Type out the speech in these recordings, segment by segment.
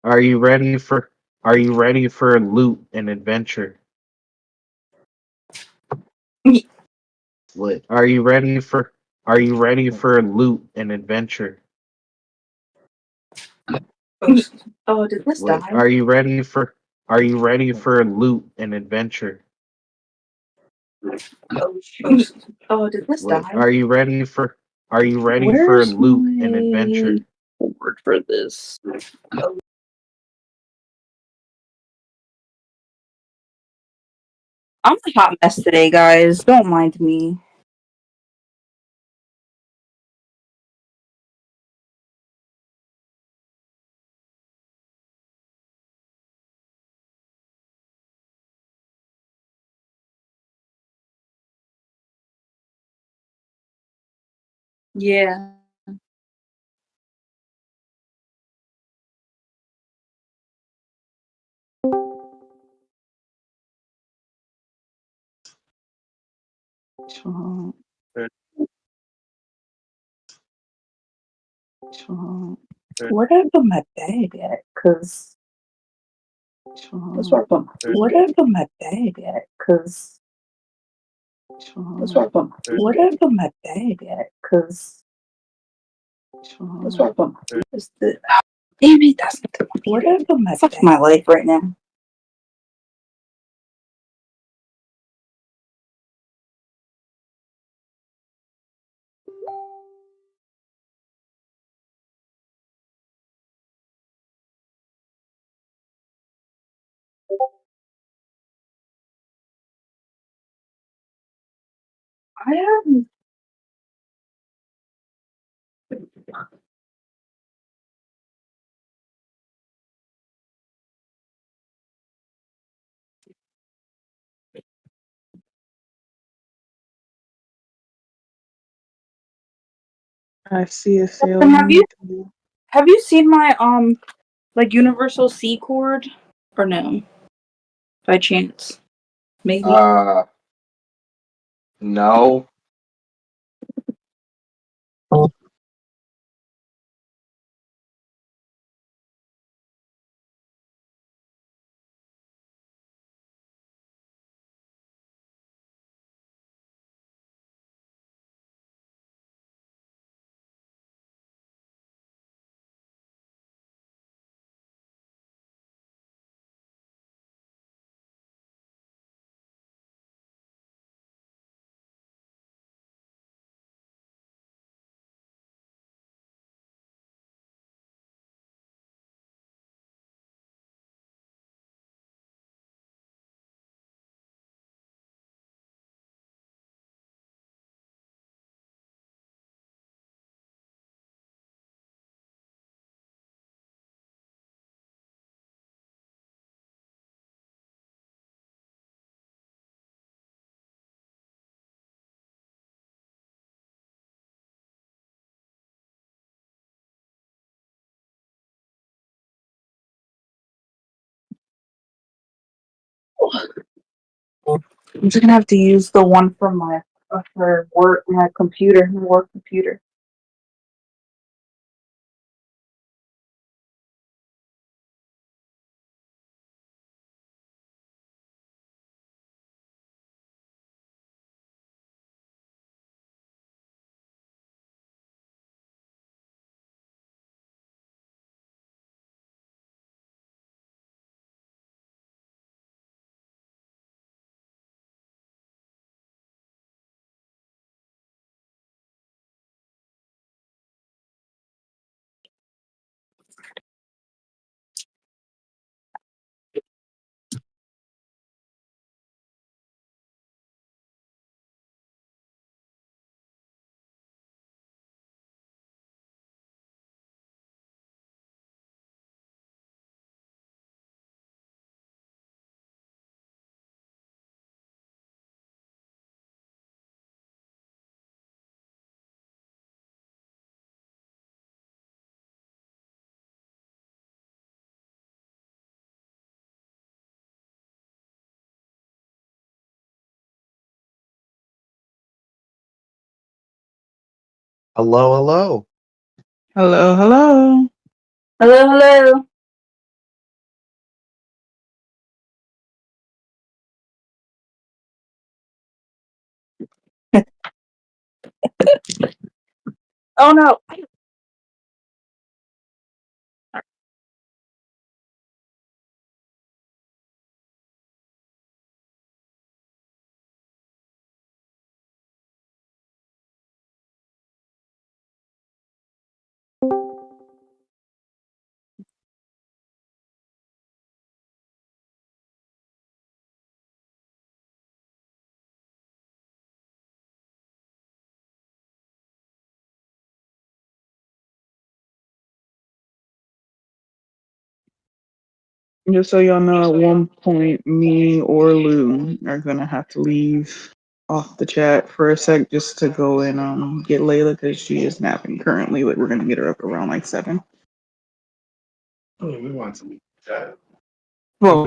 Are you ready for loot and adventure? What? Are you ready for loot and adventure? Oh, did this What? die? Are you ready for loot and adventure? Oh shoot. Oh, did this What? die? Are you ready for Where's loot and adventure? my word for this? Oh. I'm a hot mess today, guys. Don't mind me. Yeah. Where did I put my bag at? Cause where did I put my bag at? Cause where did I put my bag at? Cause is the damn it, that's not the one. Where did I put my fuck my life right now? I have I see a sale. have you seen my like universal C cord or no? By chance. Maybe. No. I'm just gonna have to use the one from my for work, my computer, my work computer. Hello, hello. Hello, hello. Hello, hello. Oh no! Just so y'all know, at one point, me or Lou are gonna have to leave off the chat for a sec just to go and get Layla because she is napping currently. Like we're gonna get her up around like 7. Oh, we want some chat. Well,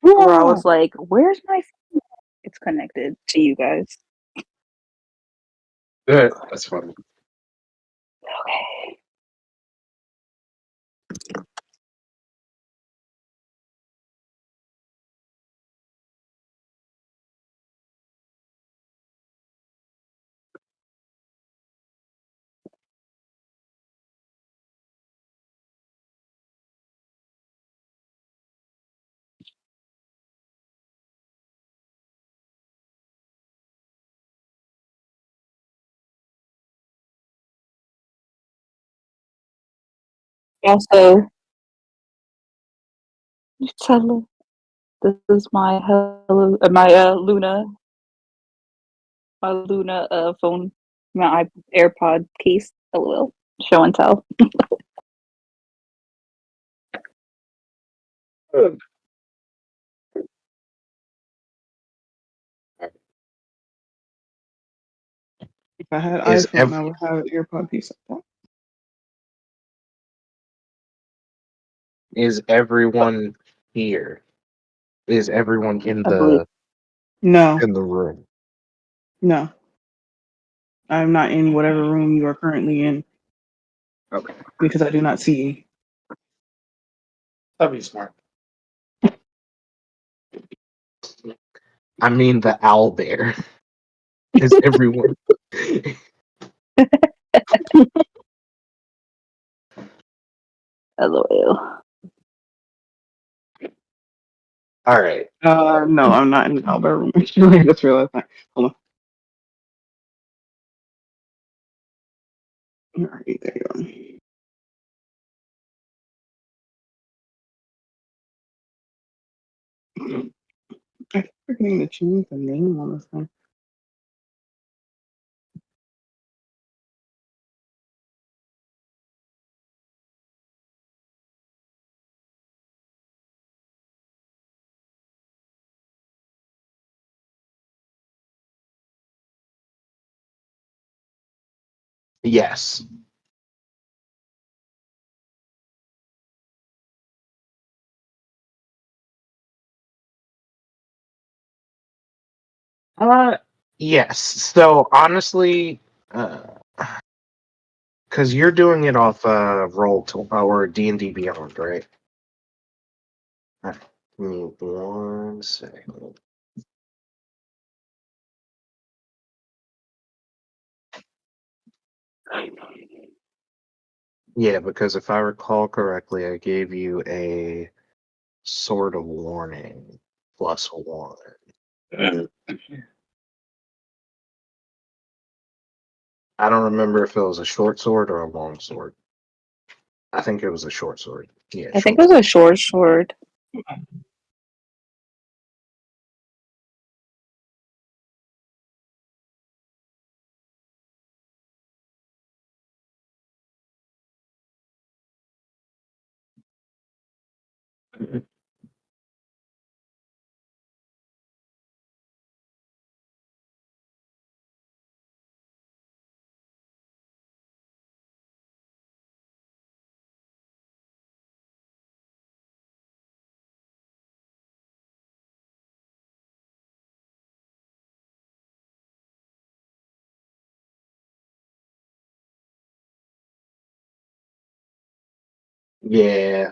Where I was like, "Where's my phone?" It's connected to you guys. Good. That's funny. Okay. Also, hello. This is my hello, my Luna phone, my AirPod case. LOL. Show and tell. If I had Is iPhone, I would have an AirPod piece like everyone here? Is everyone in I believe. the that. room? No. I'm not in whatever room you are currently in Okay. because I do not see you. That'd be smart. I mean the owl bear. Is everyone LOL. all right. No, I'm not in the Albert room. Actually, I just realized that. Hold on. All right, there you go. I keep forgetting to change the name on this thing. Yes. Yes. So honestly, because you're doing it off roll to or D&D Beyond, right? All right. Give me 1 second. Yeah, because if I recall correctly, I gave you a sword of warning +1. I don't remember if it was a short sword or a long sword. I think it was a short sword. Yeah, I think short it was sword. a short sword. Yeah.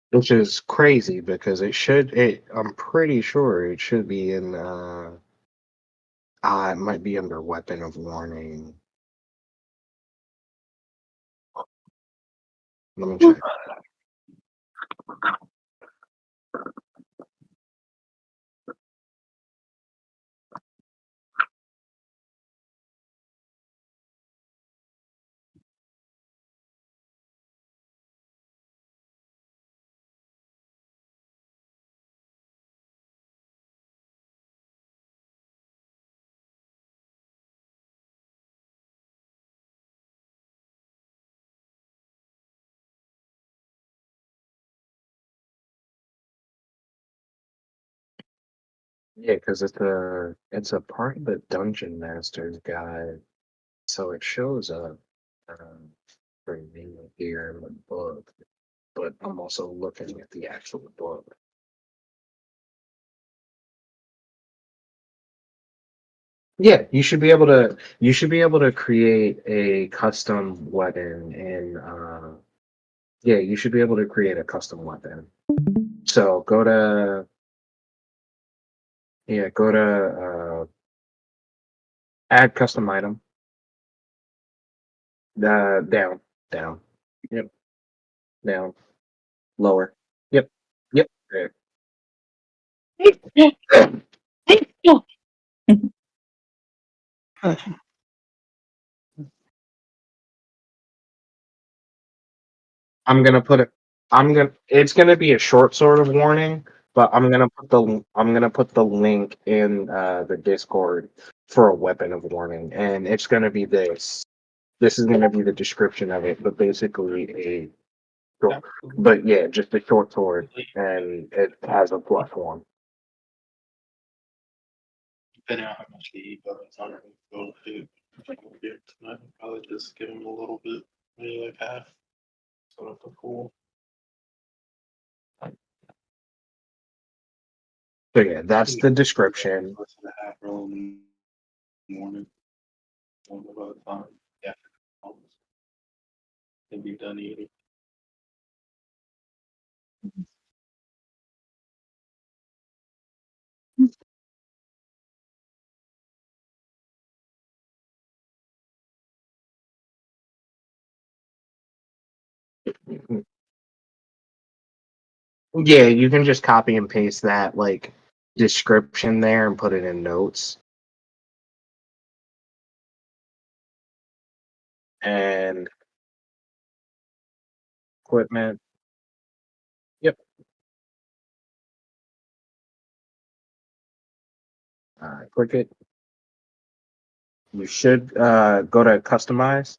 Which is crazy because I'm pretty sure it should be in it might be under weapon of warning. Let me check. Yeah, because it's a part of the Dungeon Master's Guide, so it shows up for me here in the book. But I'm also looking at the actual book. Yeah, you should be able to create a custom weapon in yeah, you should be able to create a custom weapon. So go to add custom item. Down, down. Yep, down, lower. Yep, yep. There. Gotcha. I'm gonna put it. It's gonna be a short sort of warning, but I'm gonna put the link in the Discord for a weapon of warning, and it's gonna be this. This is gonna be the description of it, but basically a short, but yeah, just a short sword, and it has a plus one. Depending on how much they eat, but it's not really go to tonight. Probably just give them a little bit, maybe like half. So that's a cool. So yeah, that's the description. Less than a half early in the morning. Don't know about the time. Yeah. And be done eating. Yeah, you can just copy and paste that like description there and put it in notes. And equipment. Yep. Click it. You should go to customize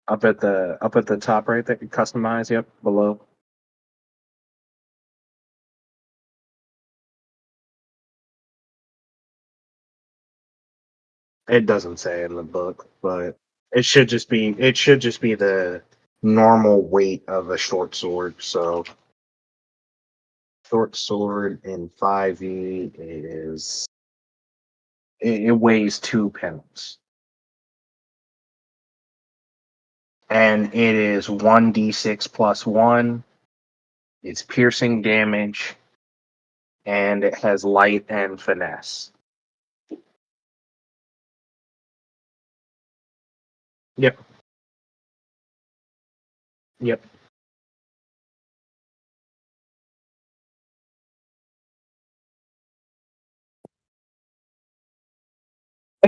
up at the top right there. Customize. Yep, below. It doesn't say in the book, but it should just be the normal weight of a short sword. So short sword in 5e it weighs 2 pounds. And it is 1d6 plus 1. It's piercing damage, and it has light and finesse. Yep. Yep.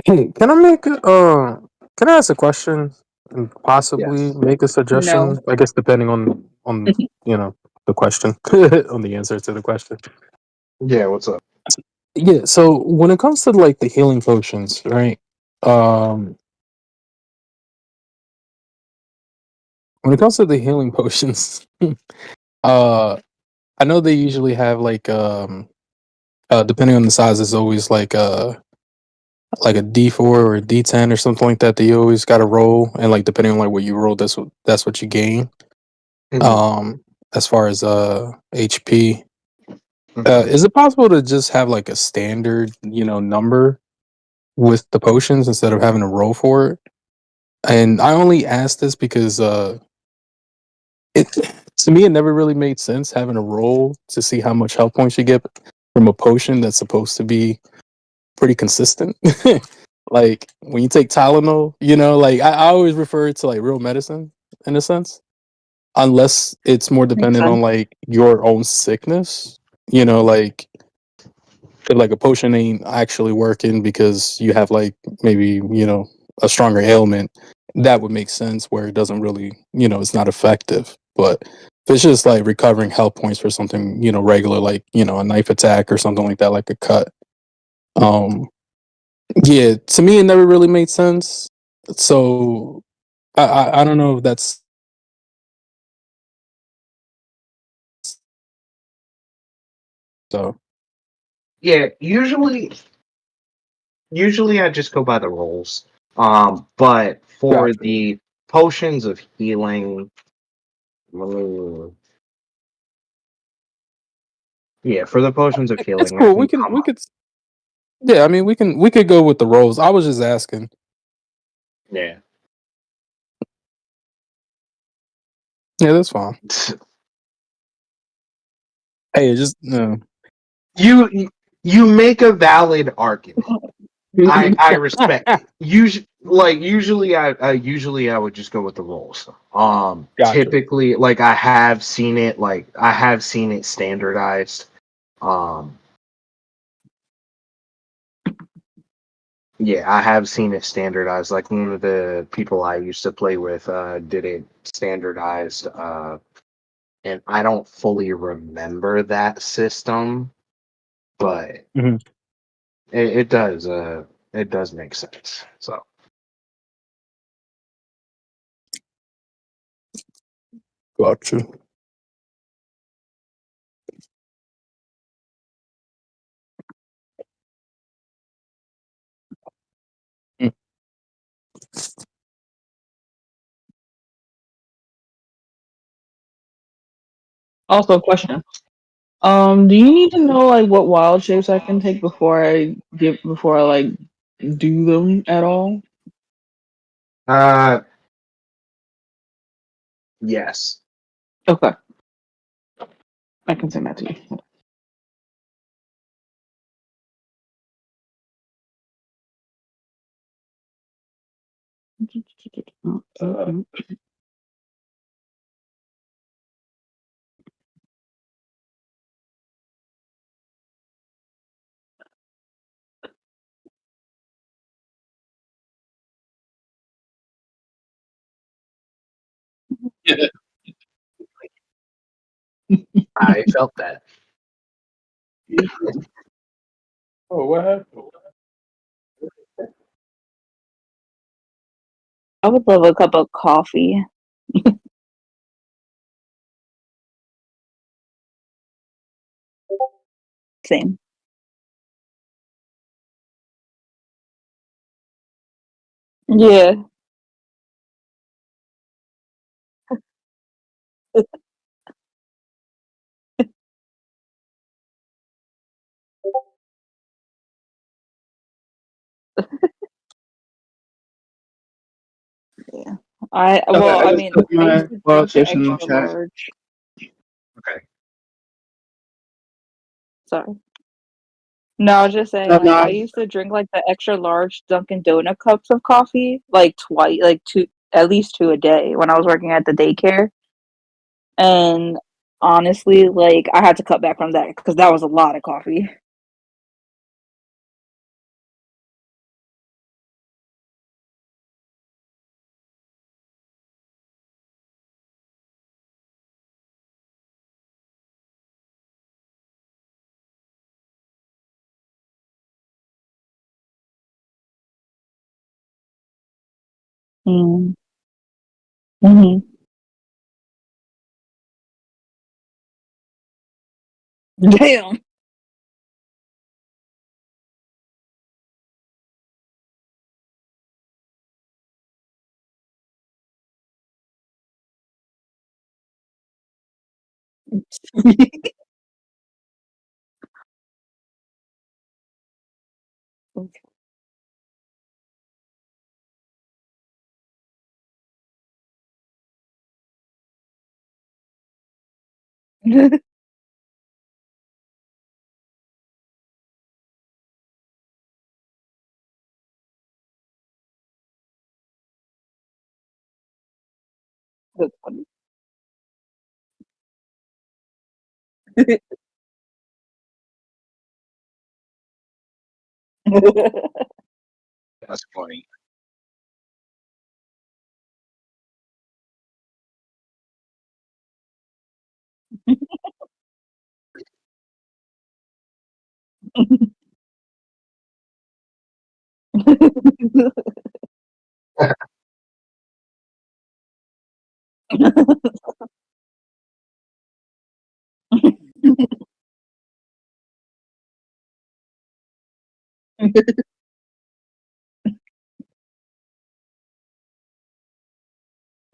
Hey, can I ask a question and possibly Yes. make a No. suggestion? I guess depending on the question, on the answer to the question. Yeah, what's up? Yeah, so when it comes to like the healing potions, right? Um when it comes to the healing potions, uh I know they usually have depending on the size, it's always like a D4 or a D10 or something like that. They always got to roll, and like depending on like what you roll, that's what you gain. Mhm, Um, as far as HP, mhm. is it possible to just have like a standard, number with the potions instead of having to roll for it? And I only asked this because it to me it never really made sense having a roll to see how much health points you get from a potion that's supposed to be pretty consistent. Like when you take Tylenol, like I always refer it to like real medicine in a sense, unless it's more Makes dependent sense. on like your own sickness. Like if like a potion ain't actually working because you have like maybe a stronger ailment, that would make sense where it doesn't really it's not effective. But if it's just like recovering health points for something regular like a knife attack or something like that, like a cut, um yeah, to me it never really made sense. So I don't know if that's so. Yeah, usually I just go by the rolls. But for Gotcha. the potions of healing, yeah, for the potions of It's healing, I cool. can come We up. could. Yeah, I mean, we could go with the rolls. I was just asking. Yeah. Yeah, that's fine. Hey, it just no. You make a valid argument. I respect it. Usually I would just go with the rolls. Gotcha. Typically, I have seen it standardized. Um, yeah, I have seen it standardized. Like one of the people I used to play with did it standardized, and I don't fully remember that system, but Mhm. it does it does make sense. So Gotcha. Mm. Also, a question. Do you need to know like what wild shapes I can take before I like do them at all? uh yes. Okay, I can send that to you. I felt that. Oh, what happened? I would love a cup of coffee. Same. Yeah. Yeah. Okay, I I just mean, put I my used to wild drink the shapes in the extra chat. large. Okay. Sorry. No, I was just saying, No, like, I no. used to drink like the extra large Dunkin' Donut cups of coffee, like twice, like two, at least two a day when I was working at the daycare. And honestly, like, I had to cut back from that because that was a lot of coffee. Mm. Hmm. Damn. That's funny. That's funny.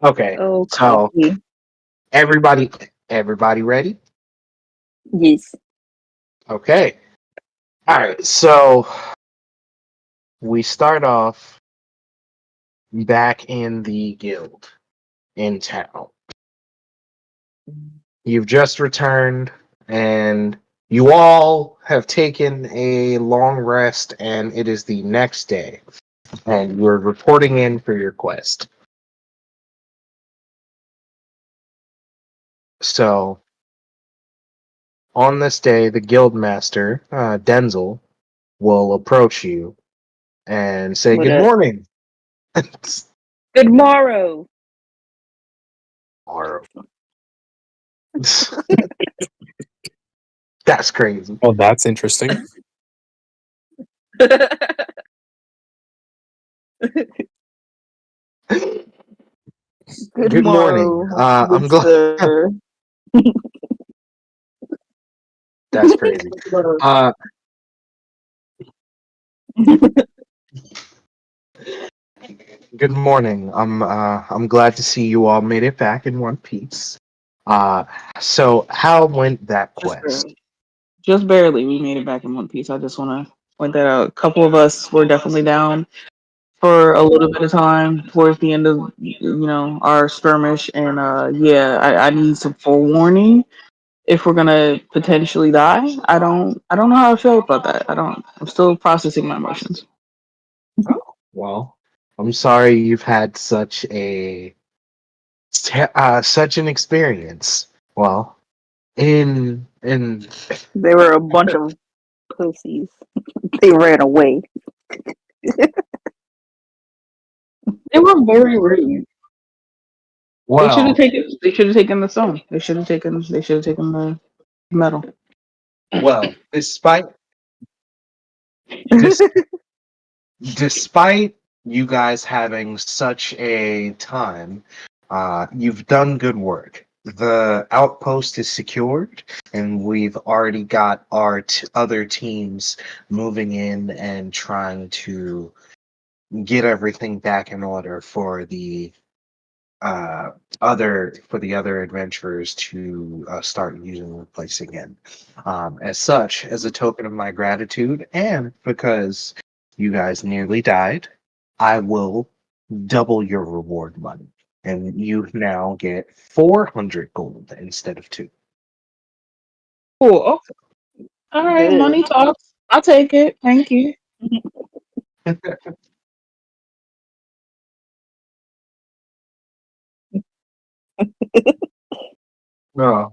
Okay, Oh, so coffee. everybody ready? Yes. Okay. All right, so we start off back in the guild in town. You've just returned, and you all have taken a long rest, and it is the next day, and you're reporting in for your quest. So, on this day, the guild master, Denzel, will approach you and say, What "Good up? morning." Good morrow. Or- That's crazy. Oh, that's interesting. Good Good morning. morrow, I'm good glad. sir. That's crazy. Uh, Good morning. I'm glad to see you all made it back in one piece. Uh, so how went that Just quest? barely. Just barely. We made it back in one piece. I just want to point that out. A couple of us were definitely down for a little bit of time towards the end of our skirmish, and yeah, I need some forewarning if we're gonna potentially die. I don't know how I feel about that. I'm still processing my emotions. Oh, well, I'm sorry you've had such an experience. Well, in They were a bunch of pussies. They ran away. They were very rude. They should have well, taken. They should have taken the stone. They should have taken. They should have taken the metal. well, dis, despite you guys having such a time, you've done good work. The outpost is secured, and we've already got our other teams moving in and trying to get everything back in order for the uh, other adventurers to start using the place again. As such, as a token of my gratitude, and because you guys nearly died, I will double your reward money, and you now get 400 gold instead of two. Cool. Oh, all right. Good. Money talks. I'll take it. Thank you. No,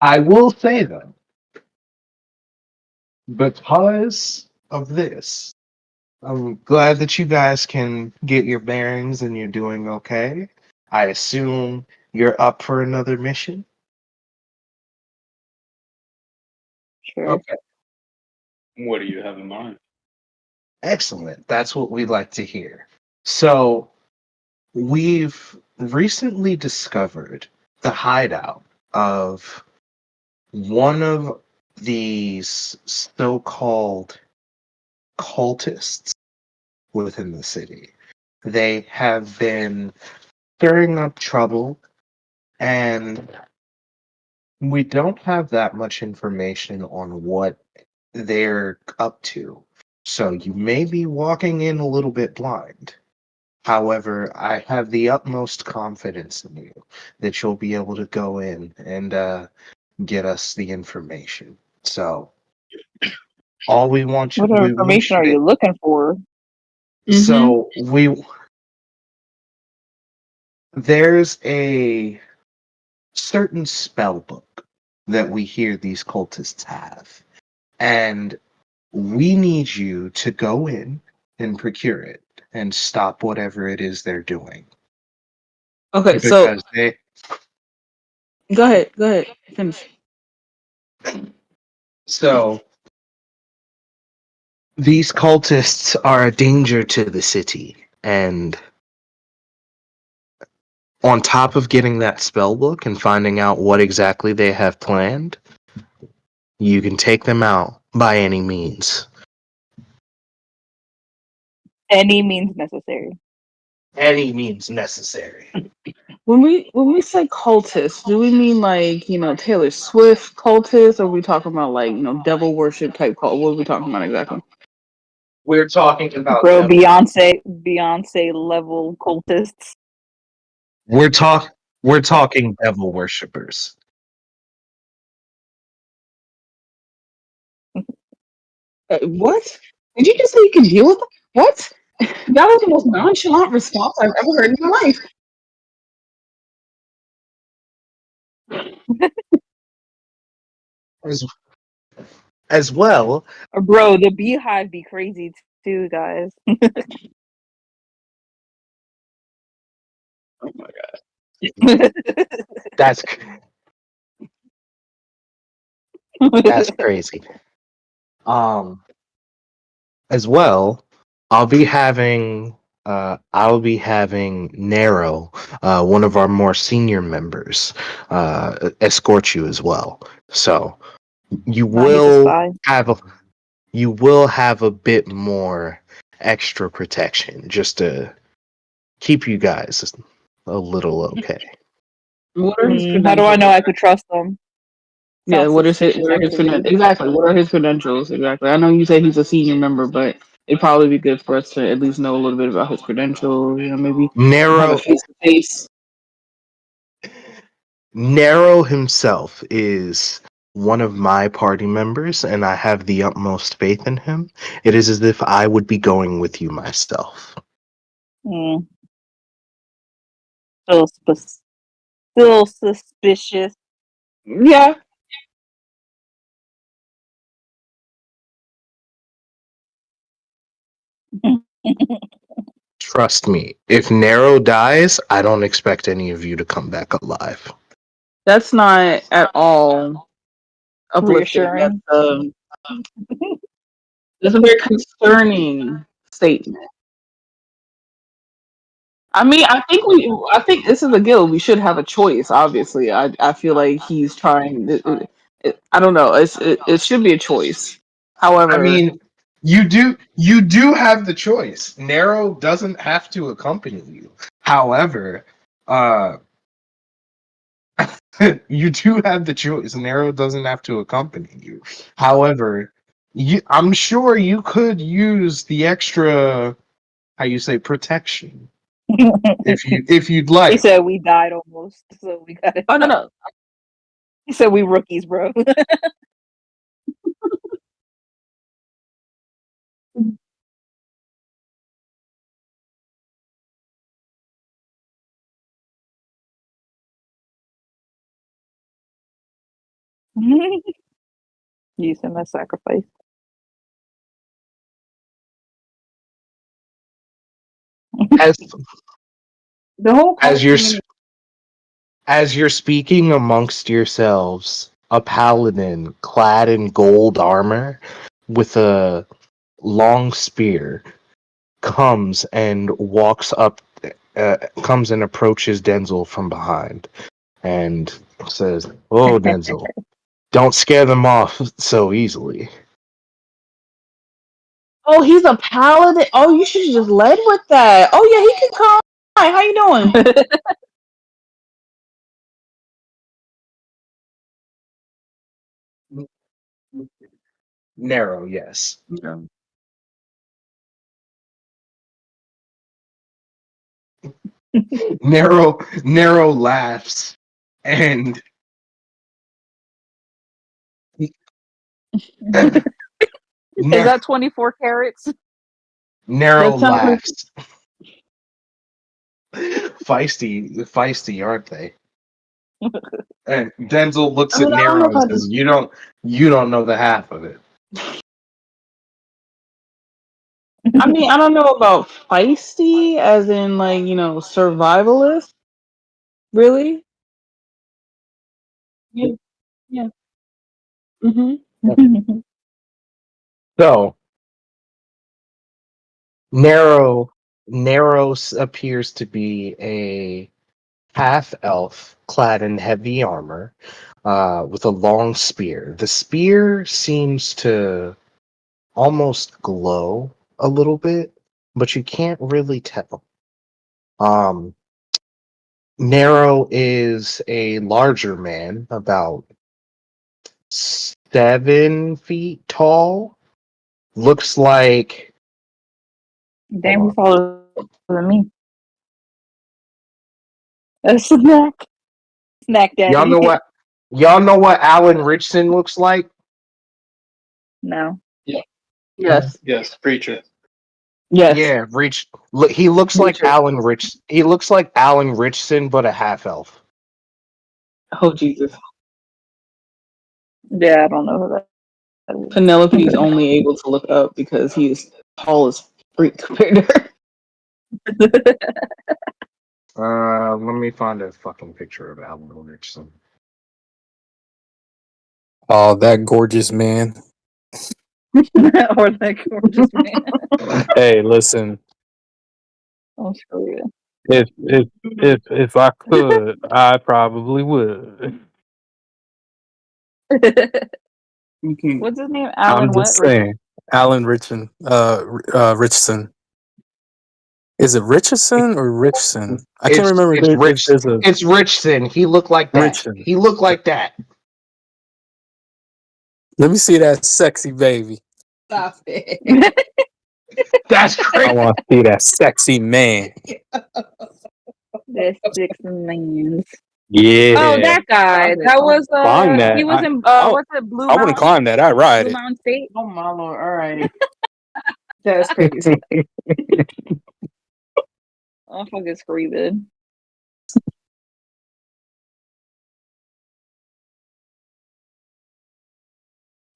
I will say though, because of this, I'm glad that you guys can get your bearings and you're doing okay. I assume you're up for another mission. Sure. Okay, What do you have in mind? excellent. That's what we like to hear. So, we've recently discovered the hideout of one of these so called cultists within the city. They have been stirring up trouble, and we don't have that much information on what they're up to. So you may be walking in a little bit blind. However, I have the utmost confidence in you that you'll be able to go in and get us the information. So all we want you, What we want information you are to. you looking for? Mm-hmm. So there's a certain spell book that we hear these cultists have, and we need you to go in and procure it and stop whatever it is they're doing Okay. So because they. go ahead. Go ahead. Finish. So these cultists are a danger to the city, and on top of getting that spell book and finding out what exactly they have planned, you can take them out by any means. Any means necessary. Any means necessary. When we say cultists, do we mean like Taylor Swift cultists, or are we talking about like devil worship type cult? What are we talking about exactly? We're talking about Bro, Beyonce level cultists. We're talking devil worshippers. What? Did you just say you can deal with that? What? That was the most nonchalant response I've ever heard in my life. As well, Bro, the beehive be crazy too, guys. Oh my god. that's crazy. As well, I'll be having Nero, one of our more senior members, escort you as well. So you Nah, he's a will spy. have a bit more extra protection just to keep you guys a little okay. What are his How do I credentials? know I could trust them? Yeah, Sounds what are his suspicious credentials? activity. Exactly. What are his credentials? Exactly. I know you say he's a senior member, but it'd probably be good for us to at least know a little bit about his credentials. Maybe have a Nero face to face. Nero himself is one of my party members, and I have the utmost faith in him. It is as if I would be going with you myself. Mm. Still suspicious. Yeah. Trust me, if Nero dies, I don't expect any of you to come back alive. That's not at all uplifting. Reassuring. That's a very concerning statement. I mean, I think this is a guild. We should have a choice. Obviously, I feel like he's trying. I don't know. It should be a choice. I However, mean, you do have the choice. Nero doesn't have to accompany you. However, you do have the choice. Nero doesn't have to accompany you. However, I'm sure you could use the extra, how you say, protection if you'd He like. said we died almost, so we got it. oh no. He said we rookies, bro. Use him as sacrifice. As The whole as cult you're thing. as you're speaking amongst yourselves, a paladin clad in gold armor with a long spear comes and comes and approaches Denzel from behind and says, "Oh, Denzel, don't scare them off so easily." Oh, he's a paladin. Oh, you should have just led with that. Oh yeah, he can come. Hi, how you doing? Narrow, yes. Yeah. Narrow laughs and Is Nar- that 24 carats? Narrow That sounds like laughs. Feisty, aren't they? And Denzel looks I at mean, I don't know Nero if and I just. says, "You don't know the half of it." I mean, I don't know about feisty, as in like survivalist. Really? Yeah. Yeah. Mhm. So Narrow appears to be a half elf clad in heavy armor, with a long spear. The spear seems to almost glow a little bit, but you can't really tell. Narrow is a larger man, about 7 feet tall. Looks like. Damn, he's Hold on. taller than me. A snack. Snack Y'all daddy. know what? Y'all know what Alan Richson looks like? No. Yes. Yes, preacher. Yes. Yeah, Look, he looks like Preacher. Alan Rich. He looks like Alan Richson, but a half elf. Oh Jesus. Yeah, I don't know who that is. Penelope's only able to look up because he is tall as freak compared to her. Let me find a fucking picture of Alan Richson. Oh, that gorgeous man. Or that gorgeous man. Hey, listen. I'm screwed. If I could, I probably would. You can't. What's his name? I'm Alan what? just saying. Alan Richson. Is it Richardson or Richson? I can't remember. It's If Rich. there's a It's Richson. He looked like that. Richson. He looked like that. Let me see that sexy baby. Stop it. That's I crazy. want to see that sexy man. The 6 millions. Yeah. Oh, that guy. That was Climb that. he was in I what's it, Blue I wouldn't Mountain? climb that. I'd ride Blue it. Mountain State? Oh my lord! All right, that's crazy. I'm fucking screaming.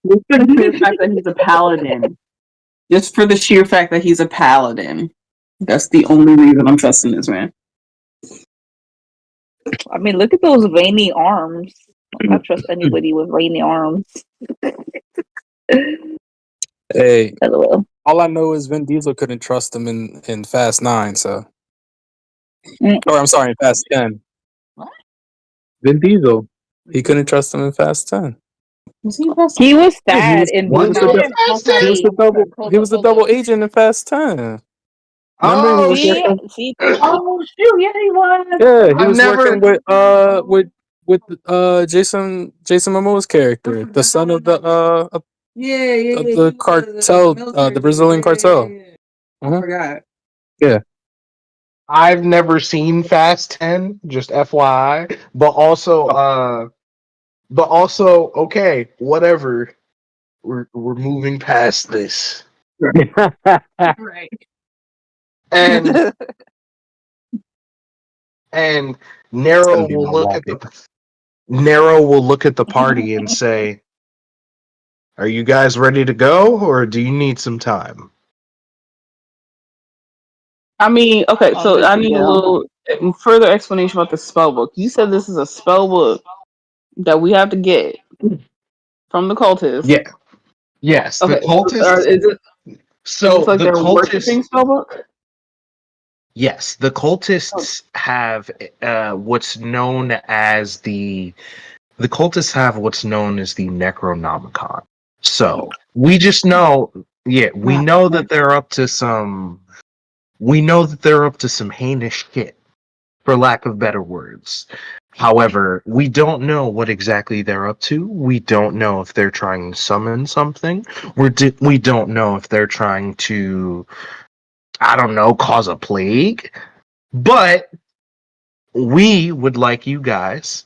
Just for the sheer fact that he's a paladin. Just for the sheer fact that he's a paladin. That's the only reason I'm trusting this man. I mean, look at those veiny arms. I trust anybody with veiny arms. Hey, LOL. all I know is Vin Diesel couldn't trust him in Fast 9, so. Mm. Or I'm sorry, in Fast 10. What? Vin Diesel. He couldn't trust him in Fast 10. He was Yeah, sad in Blue was the Mountain. he was the double he was the double agent in Fast 10. Remember he Oh was shit! working See, Oh shoot! Yeah, he was. Yeah, he I've was never. working with Jason Momoa's character, the son of the Yeah. of the cartel, the Brazilian cartel. I Mhm. forgot. Yeah. I've never seen Fast 10. Just FYI. But also, okay, whatever. We're moving past this, Right. and and Nero will look at the party and say, "Are you guys ready to go, or do you need some time?" I mean, okay, I'm so good I to need a go. little further explanation about the spell book. You said this is a spell book that we have to get from the cultists. Yeah. Yes. Okay. The cultists. Is it So like the they're cultists. worshiping spell book? Yes, the cultists have what's known as the cultists have what's known as the Necronomicon. So we just know, we know that they're up to some. We know that they're up to some heinous shit, for lack of better words. However, we don't know what exactly they're up to. We don't know if they're trying to summon something. We don't know if they're trying to, I don't know, cause a plague. But we would like you guys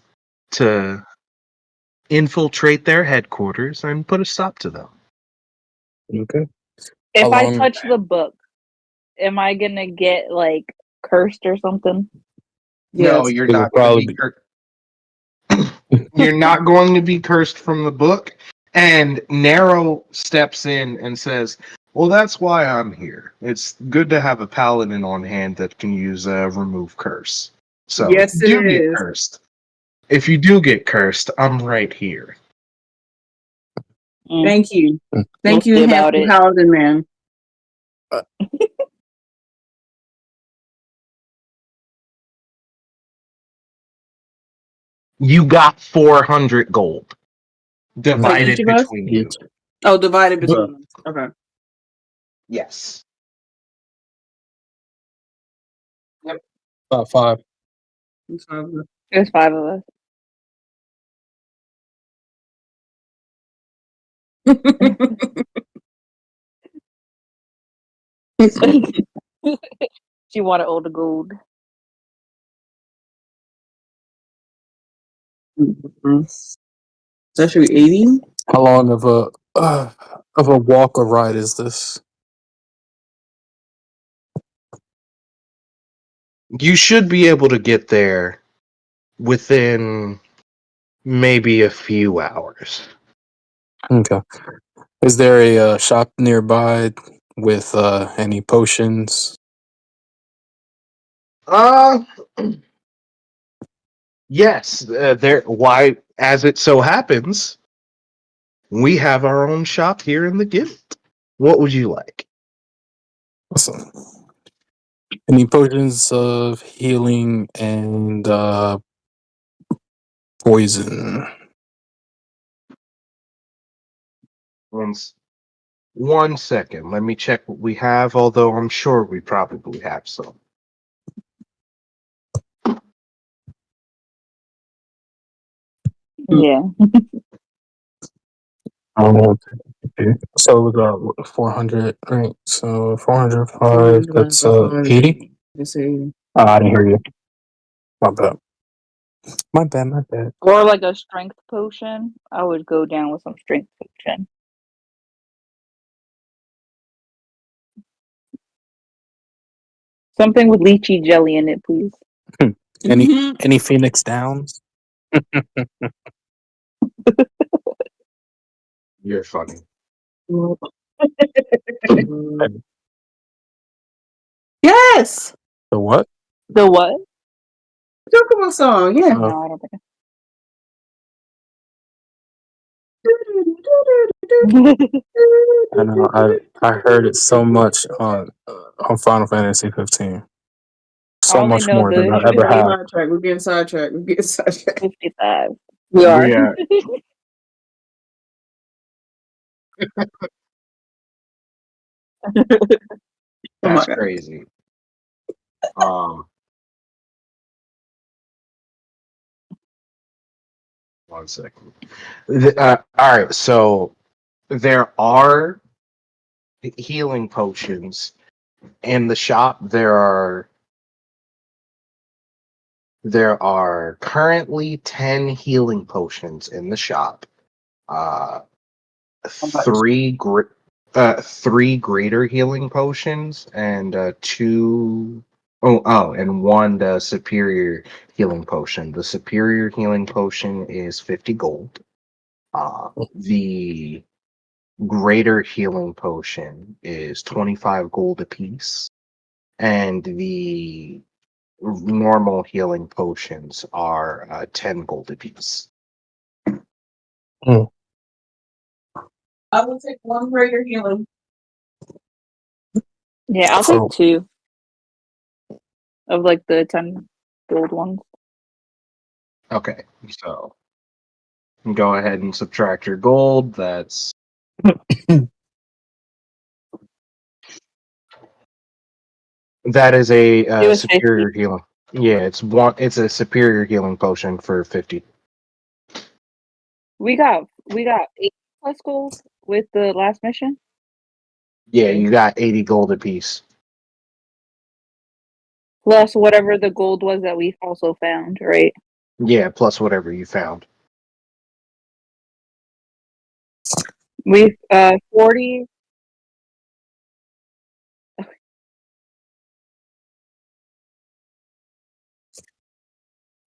to infiltrate their headquarters and put a stop to them. Okay. If I long- touch the book, am I gonna get like cursed or something? No, Yes. you're It would not going to probably be cursed. You're not going to be cursed from the book. And Narrow steps in and says, "Well, that's why I'm here. It's good to have a paladin on hand that can use remove curse. So Yes, if you it do get is. cursed, if you do get cursed, I'm right here." Thank you. Mm. Thank We'll you, see about handsome it. paladin man. You got 400 gold Like divided each of us? between you. Oh, divided But- between us. Okay. Yes. About 5. That's fine. There's 5 of us. She wanted all the gold. That should be 80. How long of a walk or ride is this? You should be able to get there within maybe a few hours. Okay. Is there a shop nearby with any potions? Uh yes, there why as it so happens, we have our own shop here in the guild. What would you like? Awesome. Any potions of healing and poison? One second. Let me check what we have, although I'm sure we probably have some. Yeah. So it was 400, right? So 405, that's 80? Let's see. I didn't hear you. My bad. My bad, my bad. Or like a strength potion. I would go down with some strength potion. Something with lychee jelly in it, please. Any Phoenix Downs? You're funny. Yes. The what? The what? Chocobo song. Yeah. No, I don't think. I know. I heard it so much on Final Fantasy 15. I So only much know more than I the ever have. We're getting sidetracked. 55. We are. Yeah. Oh my That's God. crazy. One second. All right, so there are healing potions in the shop. There are currently 10 healing potions in the shop. Uh, three greater healing potions and and one superior healing potion. The superior healing potion is 50 gold. The greater healing potion is 25 gold apiece, and the normal healing potions are 10 gold apiece. I will take one greater healing. Yeah, I'll So- take 2 of like the 10 gold ones. Okay, so go ahead and subtract your gold. That's that is a It was 50. superior healing. Yeah, it's a superior healing potion for 50. We got 8 plus gold with the last mission. Yeah, you got 80 gold apiece. Plus whatever the gold was that we also found, right? Yeah, plus whatever you found. We 40.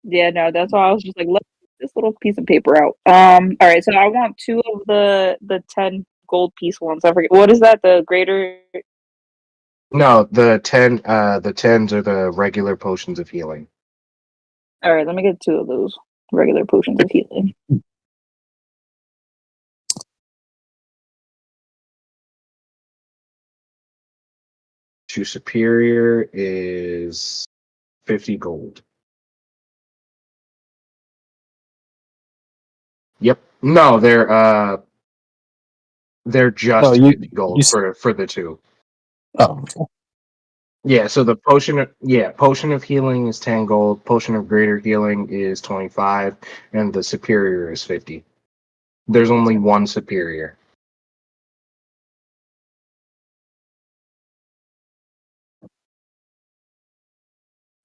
Yeah, no, that's why I was just like, let this little piece of paper out. All right, so I want 2 of the 10 gold piece ones. I forget what is that? The greater. No, the 10s are the regular potions of healing. All right, let me get 2 of those regular potions of healing. To superior is 50 gold. No, they're No, just you 50 gold for the two. Oh, Yeah, so the potion of healing is 10 gold, potion of greater healing is 25, and the superior is 50. There's only one superior.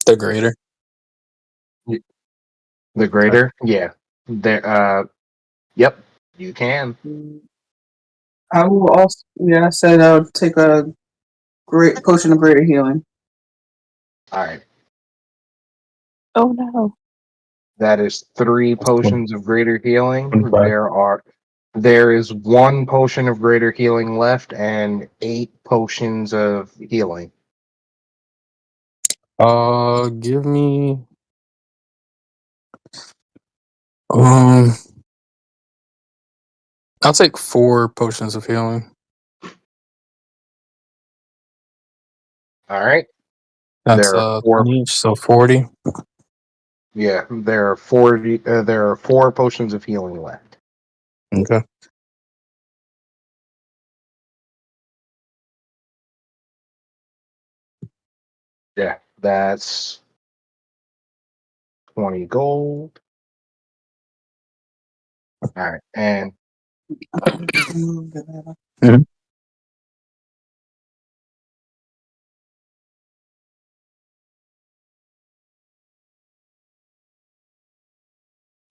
the greater. The greater? Yeah. Yep, you can. I will also. Yeah, I said I would take a great potion of greater healing. Alright. Oh no. That is 3 potions of greater healing. 25. There is 1 potion of greater healing left and 8 potions of healing. Give me um I'll take 4 potions of healing. Alright. That's There are 4 20 each, so 40. Yeah, there are 40 there are 4 potions of healing left. Okay. Yeah, that's 20 gold. Alright, and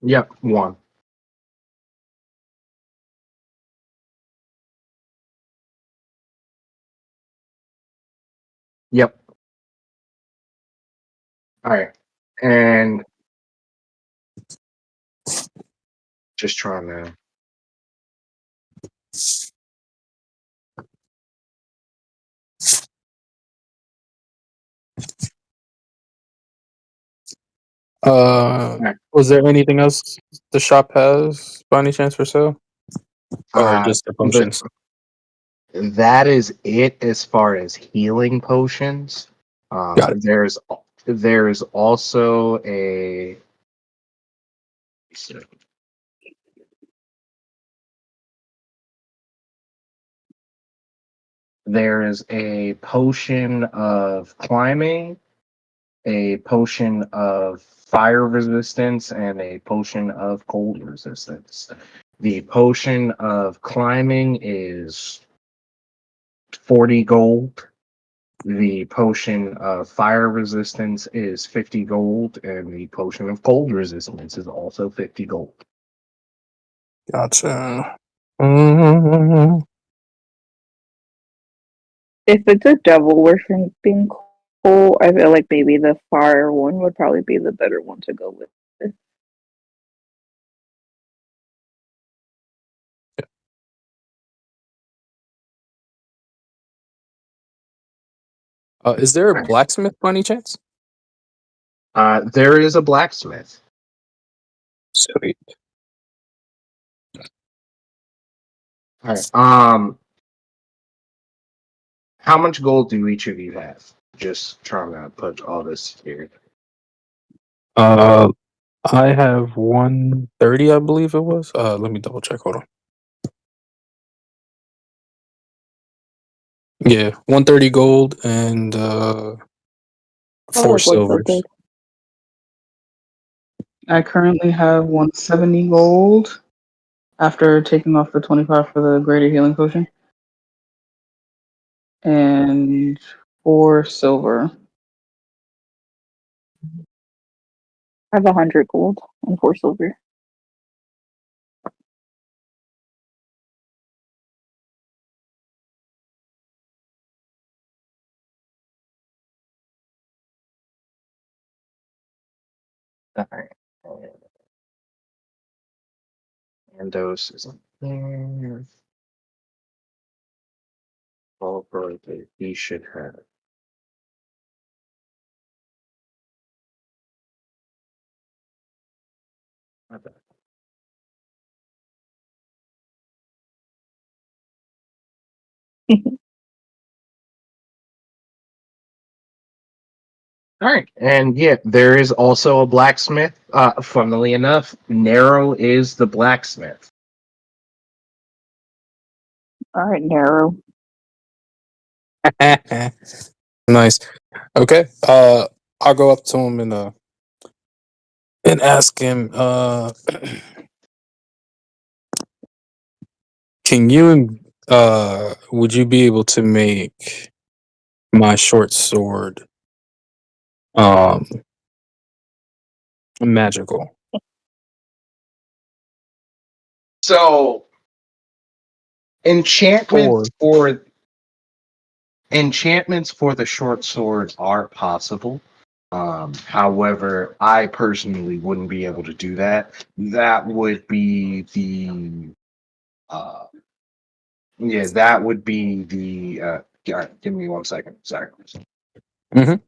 yep, 1. Yep. Alright. And just trying to Was there anything else the shop has by any chance for sale? Or uh just the the potions? that is it as far as healing potions. Got it. There's also a potion of climbing, a potion of fire resistance, and a potion of cold resistance. The potion of climbing is 40 gold. The potion of fire resistance is 50 gold, and the potion of cold resistance is also 50 gold. Gotcha. Mm, If it's a devil worshipping coal, I feel like maybe the fire one would probably be the better one to go with. is there a blacksmith by any chance? There is a blacksmith. Sweet. All right. How much gold do each of you have? Just trying to put all this here. I have 130, I believe it was. Let me double check. Hold on. Yeah, 130 gold and Oh, 4 like what's so silvers. good? I currently have 170 gold after taking off the 25 for the greater healing potion, and 4 silver. I have 100 gold and 4 silver. All right. And those is there. All right, he should have. My bad. All right, and yeah, there is also a blacksmith. Funnily enough, Narrow is the blacksmith. All right, narrow. Nice. Okay. I'll go up to him and ask him. Can you would you be able to make my short sword um magical? So enchantments Or for enchantments for the short sword are possible. However, I personally wouldn't be able to do that. That would be the that would be the give me 1 second. Sorry. Mhm.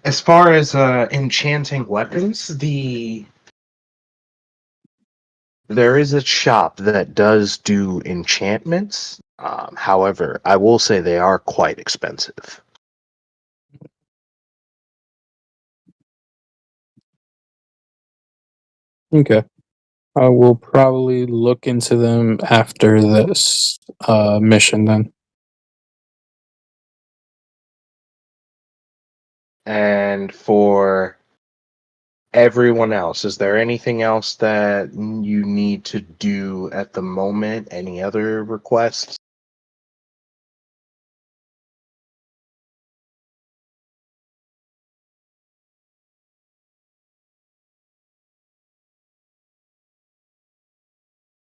As far as enchanting weapons, there is a shop that does do enchantments. However, I will say they are quite expensive. Okay. I will probably look into them after this mission then. And for everyone else, is there anything else that you need to do at the moment? Any other requests?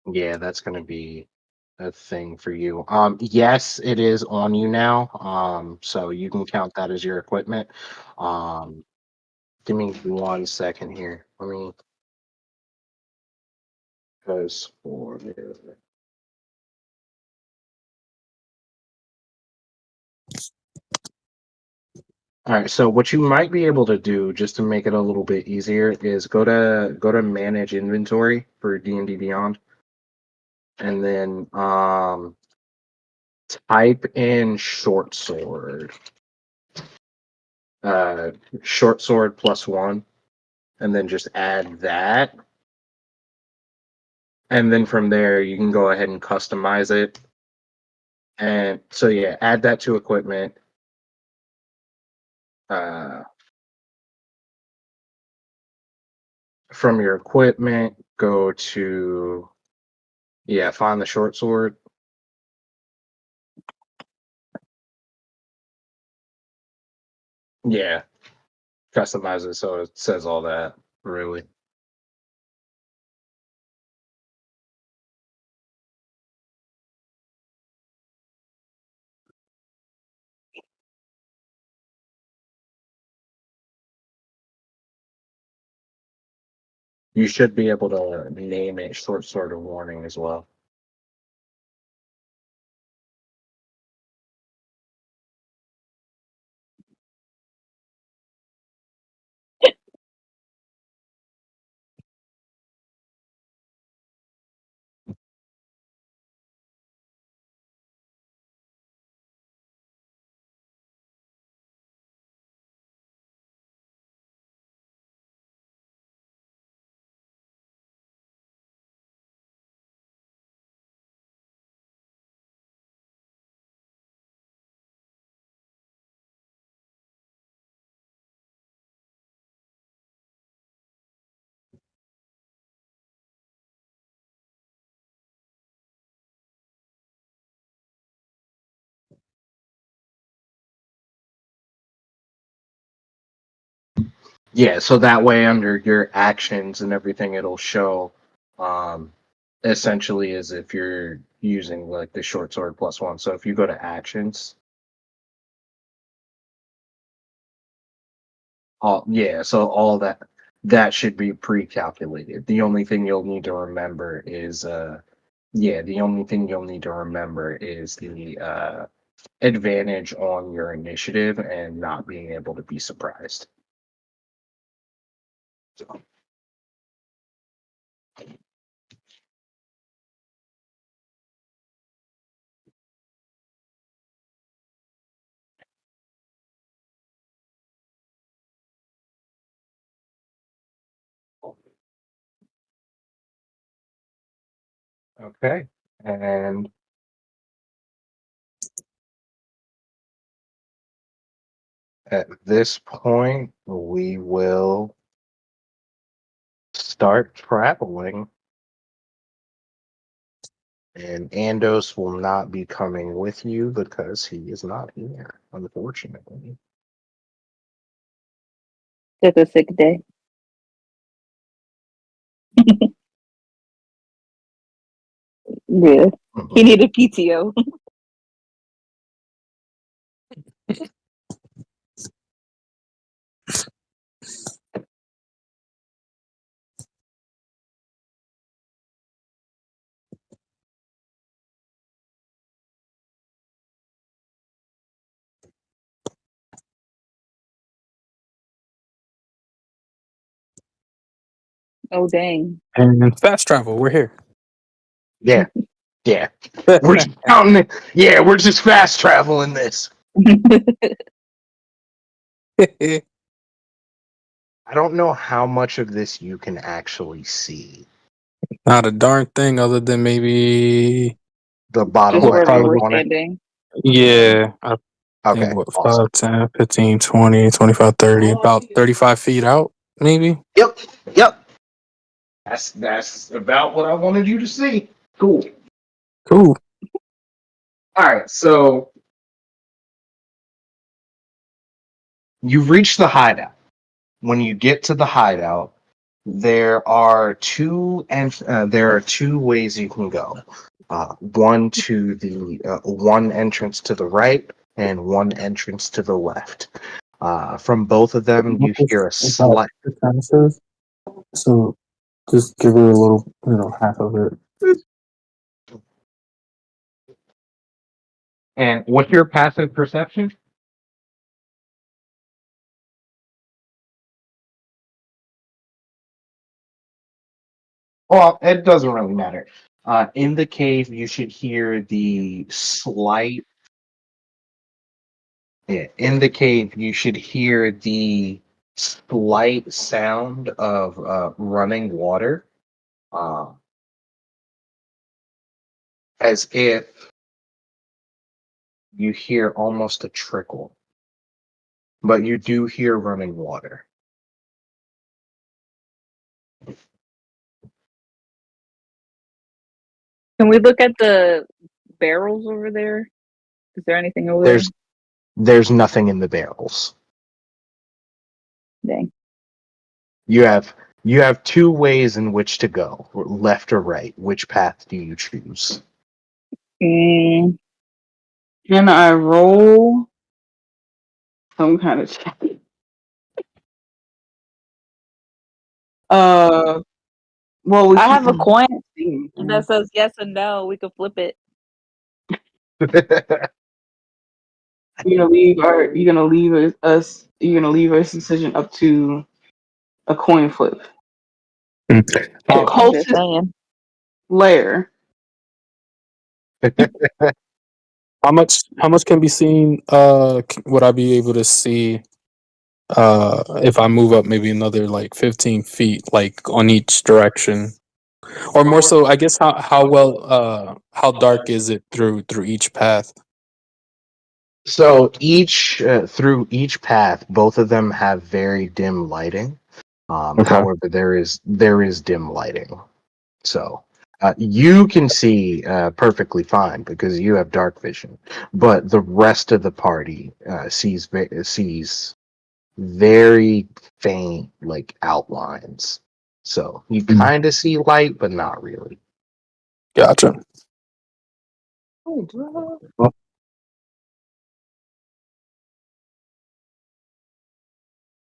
Yeah, that's going to be a thing for you. Yes, it is on you now. So you can count that as your equipment. Um, give me 1 second here. Let me because for all right. So what you might be able to do just to make it a little bit easier is go to manage inventory for D&D Beyond, and then type in uh, short sword +1, and then just add that. And then from there, you can go ahead and customize it. And so, yeah, add that to equipment. Uh, from your equipment, go to, find the short sword. Yeah, customize it so it says all that, really. You should be able to name it short sword of warning as well. Yeah, so that way under your actions and everything, it'll show um, essentially as if you're using like the short sword +1. So if you go to actions, so all that should be pre-calculated. The only thing you'll need to remember is Yeah, the only thing you'll need to remember is the advantage on your initiative and not being able to be surprised. So, okay, and at this point, we will start traveling. And Andos will not be coming with you because he is not here, unfortunately. Took a sick day. Yeah, he needed PTO. Oh dang. And fast travel, we're here. Yeah, yeah. We're just counting it. Yeah, we're just fast traveling this. I don't know how much of this you can actually see. Not a darn thing other than maybe The bottom Just what left wherever hand we're probably corner. standing. yeah, I think Okay, what awesome. 5, 10, 15, 20, 25, 30, about 35 feet out, maybe. Yep, yep. That's about what I wanted you to see. Cool. Cool. All right, so you've reached the hideout. When you get to the hideout, there are two ways you can go. One to the one entrance to the right and one entrance to the left. From both of them, you hear a About slight. 6 ounces. So just give her a little, half of it. And what's your passive perception? Well, it doesn't really matter. In the cave, you should hear the slight. Yeah, in the cave, you should hear the slight sound of running water, uh, as if you hear almost a trickle, but you do hear running water. Can we look at the barrels over there? Is there anything over there? There's nothing in the barrels. Dang. You have two ways in which to go, left or right. Which path do you choose? Mm, Can I roll some kind of check? Well, we I have a can't coin see anything. that says yes and no. We could flip it. You're gonna leave us decision up to a coin flip. The How, I'm just closest saying. layer. how much can be seen? Would I be able to see if I move up maybe another like 15 feet, like on each direction, or more so? I guess how dark is it through each path? So each through each path, both of them have very dim lighting. Okay. However, there is dim lighting, so you can see perfectly fine because you have dark vision. But the rest of the party sees very faint, like outlines. So you kind of see light, but not really. Gotcha.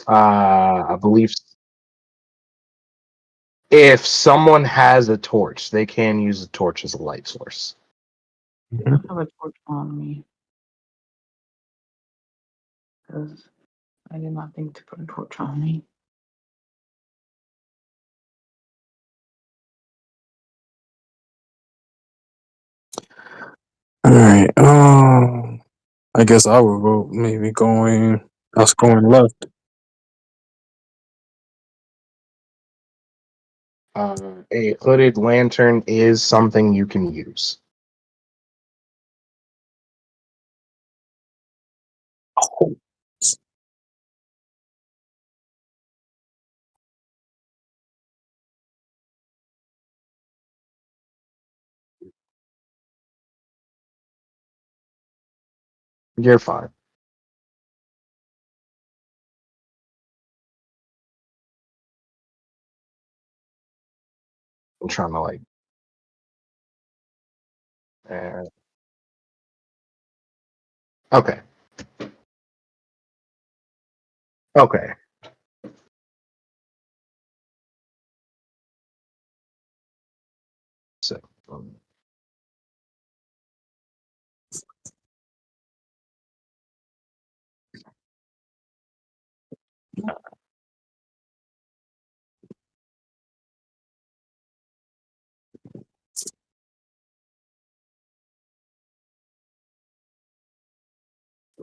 I I believe If someone has a torch, they can use a torch as a light source. I don't have a torch on me. Because I did not think to put a torch on me. All right. I guess I would vote maybe going us going left. A hooded lantern is something you can use. Oh. You're fine. I'm trying to like. Okay. Okay. So.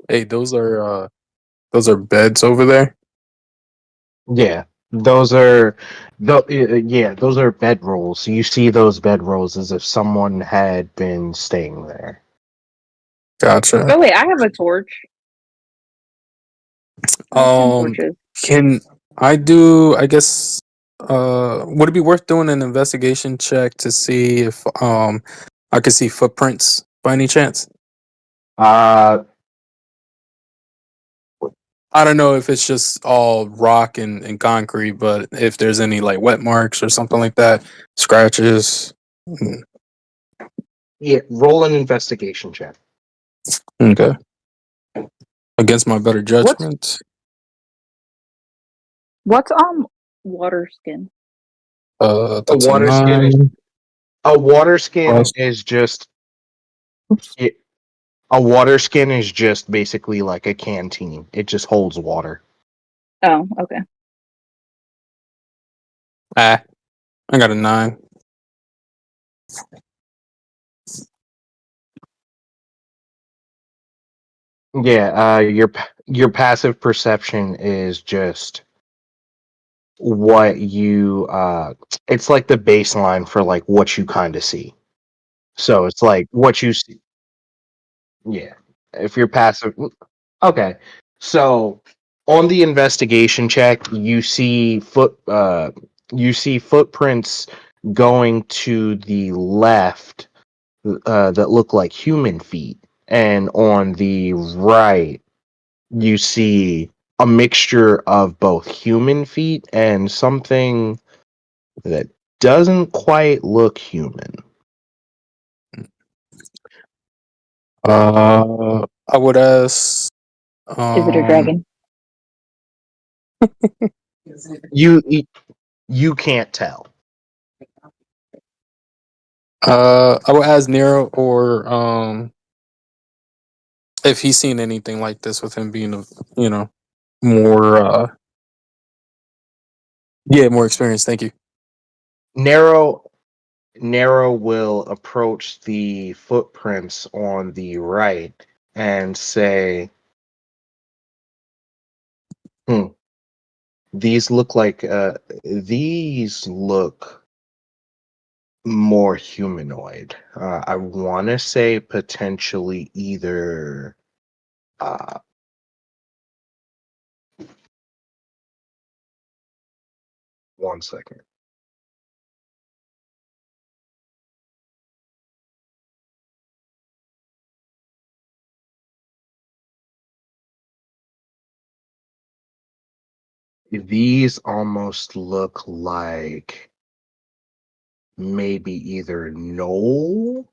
Hey, those are beds over there. Yeah, those are those are bedrolls. You see those bedrolls as if someone had been staying there. Gotcha. Oh wait, I have a torch. I have 10 torches. Can I do? I guess. Would it be worth doing an investigation check to see if I could see footprints by any chance? Uh, I don't know if it's just all rock and concrete, but if there's any like wet marks or something like that, scratches. yeah, roll an investigation check. Okay. Against my better judgment. What's water skin? A That's a water skin is 9. a water skin Plus- is just it, a water skin is just basically like a canteen. It just holds water. Oh, okay. I got a 9. Yeah, your passive perception is just what you it's like the baseline for like what you kind of see. So it's like what you see. Yeah. If you're passive okay. So on the investigation check, you see footprints going to the left that look like human feet, and on the right you see a mixture of both human feet and something that doesn't quite look human. I would ask. Is it a dragon? You you can't tell. I would ask Nero or if he's seen anything like this with him being more more experienced. Thank you. Narrow will approach the footprints on the right and say, these look like these look more humanoid. I want to say potentially either uh, one second. These almost look like maybe either knoll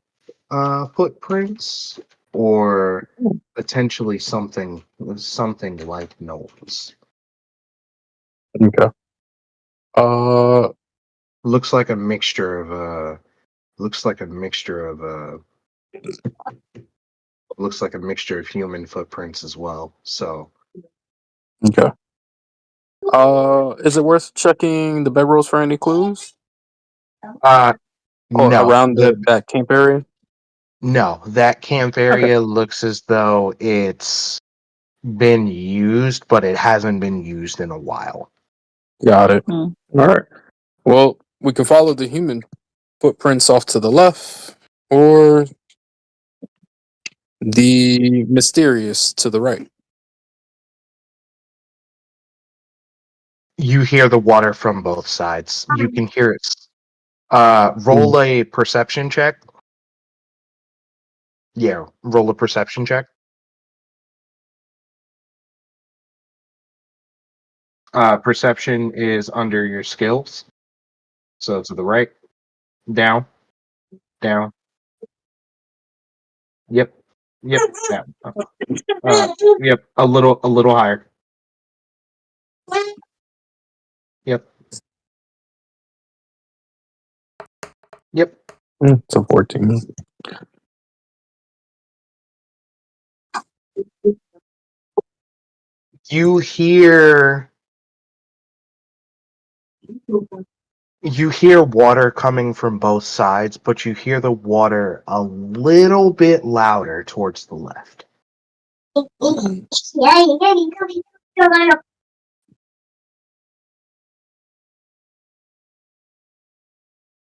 footprints or potentially something like gnolls. Okay. looks like a mixture of looks like a mixture of looks like a mixture of human footprints as well. So Okay. Is it worth checking the bedrolls for any clues? Or no, around that camp area? no, that camp Okay. area looks as though it's been used, but it hasn't been used in a while. Got it. Hmm. All right. Well, we can follow the human footprints off to the left, or the mysterious to the right. You hear the water from both sides. You can hear it. Roll a perception check. Yeah, roll a perception check. Perception is under your skills. So to the right, down, down. Yep, yep, down. Yep, a little higher. Yep, yep. So 14. You hear water coming from both sides, but you hear the water a little bit louder towards the left.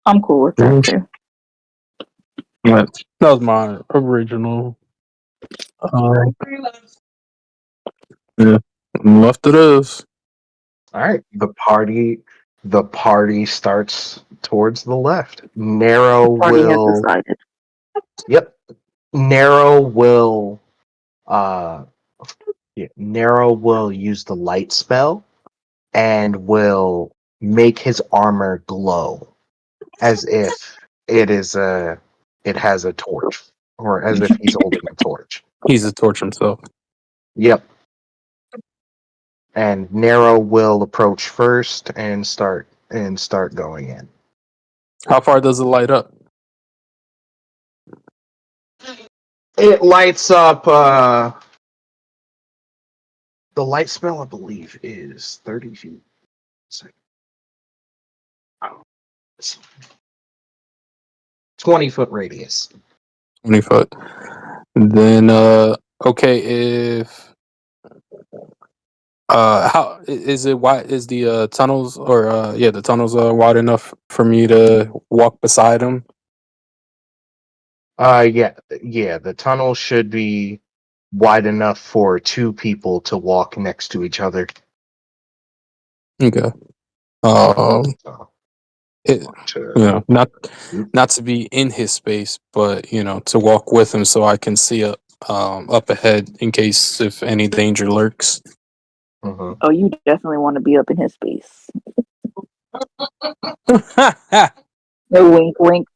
I'm cool with that too. That was my original. Yeah, left it is. All right, the party starts towards the left. Narrow Party has will. decided. Yep, Narrow will. Narrow will use the light spell and will make his armor glow as if it has a torch, or as if he's holding a torch. He's a torch himself. Yep. And Narrow will approach first and start going in. How far does it light up? It lights up. The light spell, I believe, is 30 feet. 20-foot radius. 20 foot. Then, okay, if how is it wide? Is the tunnels, or the tunnels wide enough for me to walk beside him? Yeah. The tunnel should be wide enough for two people to walk next to each other. Okay. So, It, not to be in his space, but to walk with him so I can see up ahead in case if any danger lurks. mhm. Oh, you definitely want to be up in his space. No wink, wink.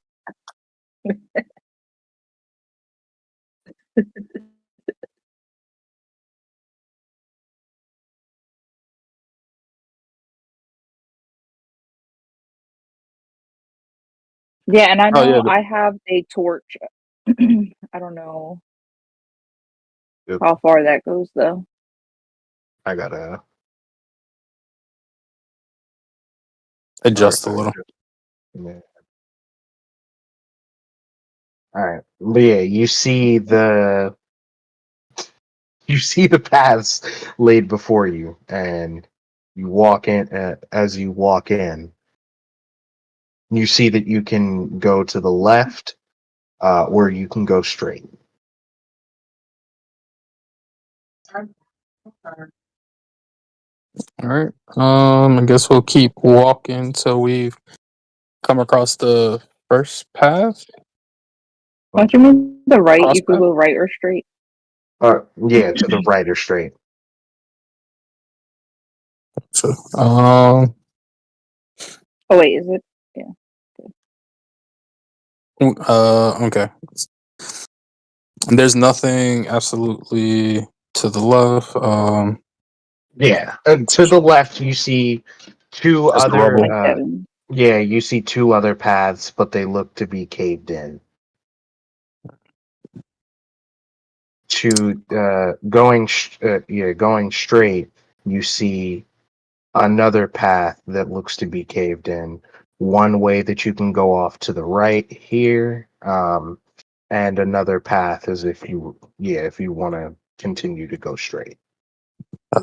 Yeah, and I Oh, know yeah. I have a torch. I don't know Yep. how far that goes though. I gotta Adjust a little. Yeah. All right, but yeah, you see the paths laid before you, and you walk in. As you walk in, you see that you can go to the left, or you can go straight. All right. I guess we'll keep walking till we come across the first path. Don't you mean the right? Cross You could path? go right or straight. Yeah, to the right or straight. So, Oh wait, is it? okay. There's nothing absolutely to the left. Yeah, to the left you see two That's the other rubble. Like Kevin. Yeah, you see two other paths, but they look to be caved in. Going straight, you see another path that looks to be caved in. One way that you can go off to the right here, and another path is if you want to continue to go straight. I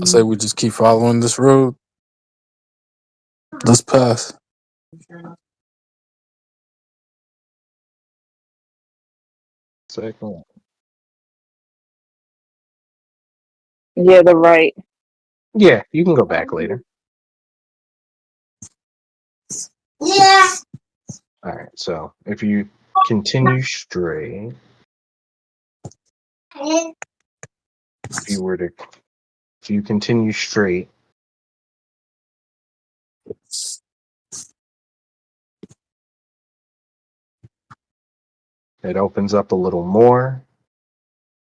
say we just keep following this road, this path. Second. Yeah, the right. Yeah, you can go back later. Yeah. All right, so if you continue straight, if you continue straight, it opens up a little more,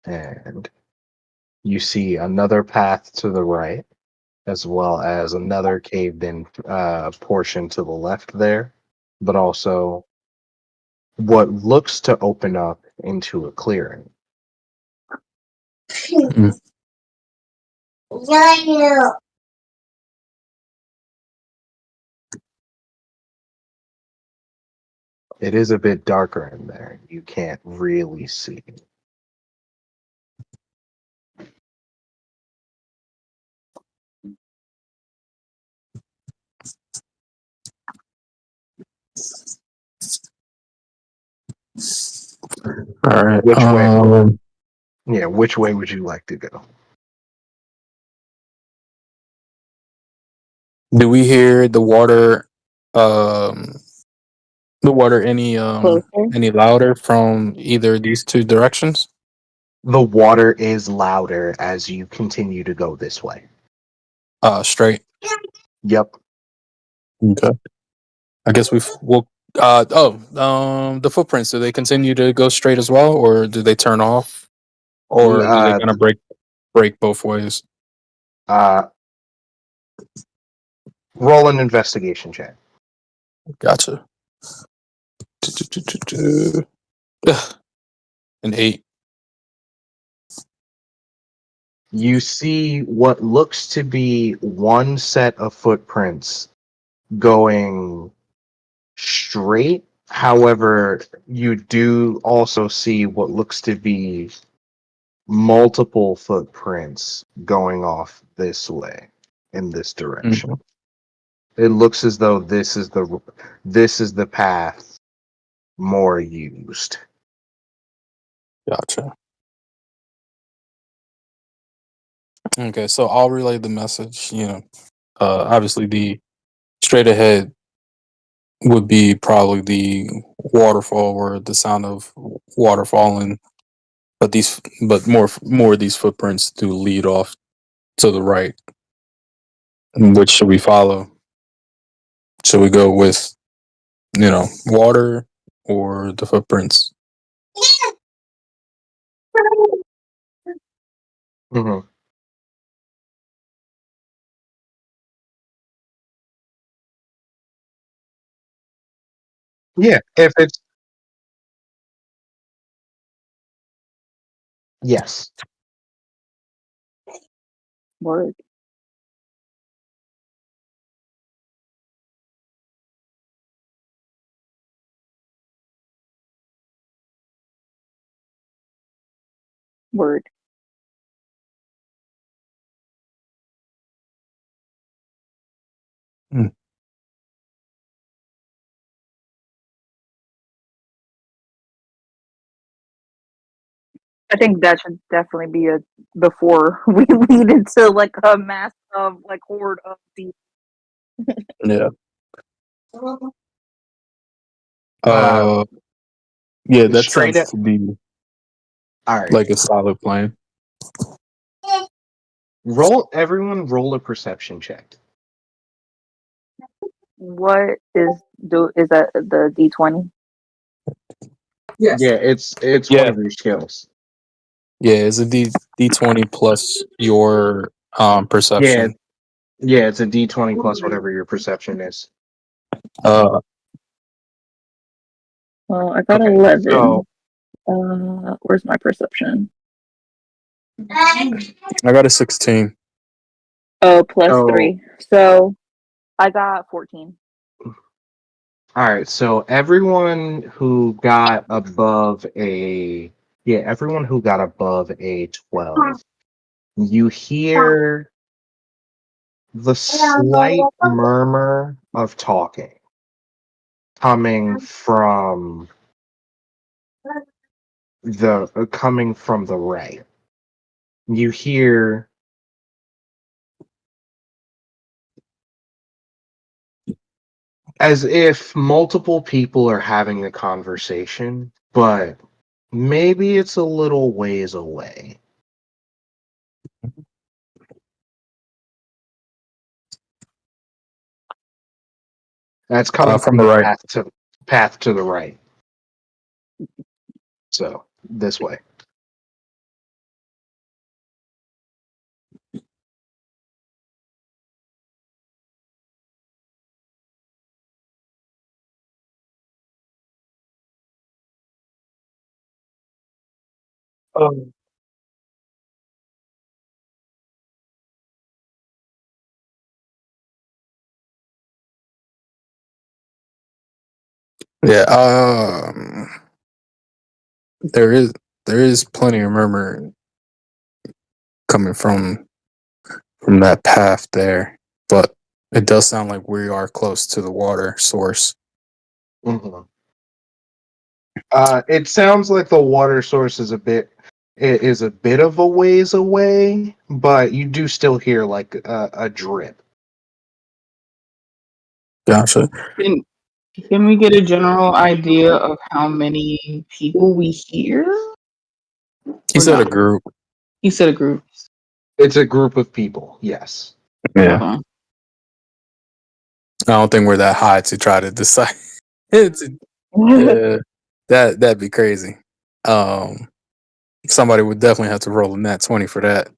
and you see another path to the right, as well as another caved-in portion to the left there, but also what looks to open up into a clearing. Mm. It is a bit darker in there. You can't really see. All right. Which way? Yeah, which way would you like to go? Do we hear the water? The water Closer. any louder from either of these two directions? The water is louder as you continue to go this way. Straight. Yep. Okay. I guess we'll. The footprints. Do they continue to go straight as well, or do they turn off, or do they kind of break both ways? Roll an investigation check. Gotcha. An 8. You see what looks to be one set of footprints going straight. However, you do also see what looks to be multiple footprints going off this way in this direction. Mm-hmm. It looks as though this is the path more used. Gotcha. Okay, so I'll relay the message. Obviously the straight ahead would be probably the waterfall or the sound of water falling, but more of these footprints do lead off to the right. Which should we follow? Should we go with water or the footprints? Mm-hmm. Yeah, if it's yes. Word. Word. Hmm. I think that should definitely be a before we lead into like a mass of like horde of the. Yeah. Uh, Yeah, that straight sounds up. to be All right. like a solid plan. Everyone roll a perception check. What is that the D20? Yes. Yeah, it's one Yeah. of your skills. Yeah, it's a D20 plus your perception. Yeah, it's a D20 plus whatever your perception is. Uh, Well, I got Okay, 11. so Where's my perception? I got a 16. Oh, plus So- 3. So I got 14. all right, so everyone who got above a 12, you hear the slight murmur of talking coming from the right. You hear as if multiple people are having a conversation, but maybe it's a little ways away. That's coming From the right. path to the right. So this way. Yeah. There is plenty of murmur coming from that path there, but it does sound like we are close to the water source. Mm-hmm. It sounds like the water source is a bit of a ways away, but you do still hear like a drip. Gotcha. Can we get a general idea of how many people we hear? He Or said a not? group. He said a group. It's a group of people, yes. Yeah. Okay. I don't think we're that high to try to decide. It's that'd be crazy. Somebody would definitely have to roll a nat 20 for that,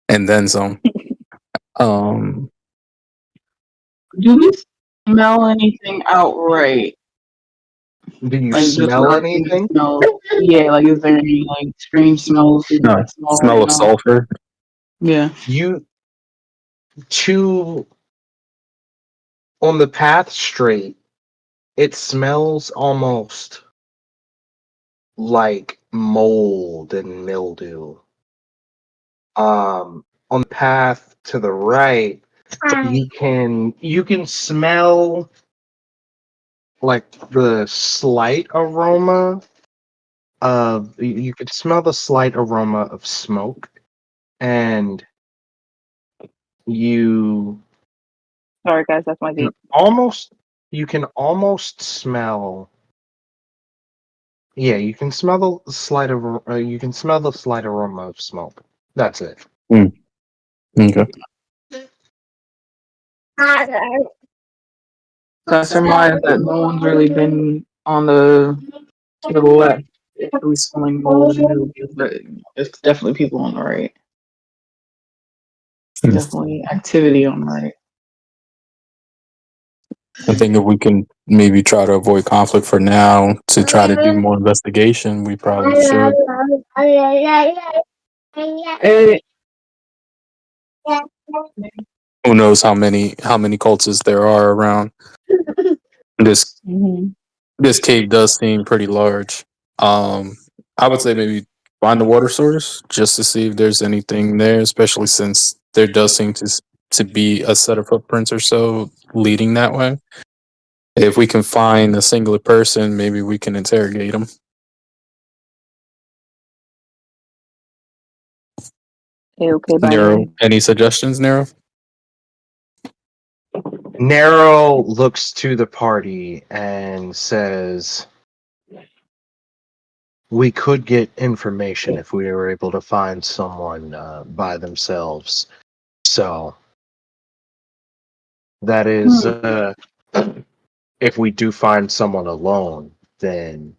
and then some. Um, Do we smell anything outright? Do you Like just smell working anything? smell? Yeah, like is there any like strange smells that no, I smell smell right of now? sulfur. Yeah. You to on the path straight, it smells almost like mold and mildew. On the path to the right, you can smell like the slight aroma you could smell the slight aroma of smoke, and you Sorry, guys, that's my can vape. almost smell. Yeah, you can smell the slight aroma of smoke. That's it. Okay. So I surmise that no one's really been on the to the left. At least smelling mold and mildew, but it's definitely people on the right. Definitely activity on the right. I think if we can maybe try to avoid conflict for now to try to do more investigation, we probably should. Eh, Who knows how many cultists there are around? This Mm-hmm. this cave does seem pretty large. I would say maybe find the water source just to see if there's anything there, especially since there does seem to be a set of footprints or so leading that way. If we can find a singular person, maybe we can interrogate them. Okay, by Nero, me. any suggestions, Nero? Nero looks to the party and says, "We could get information if we were able to find someone by themselves. So that is, if we do find someone alone, then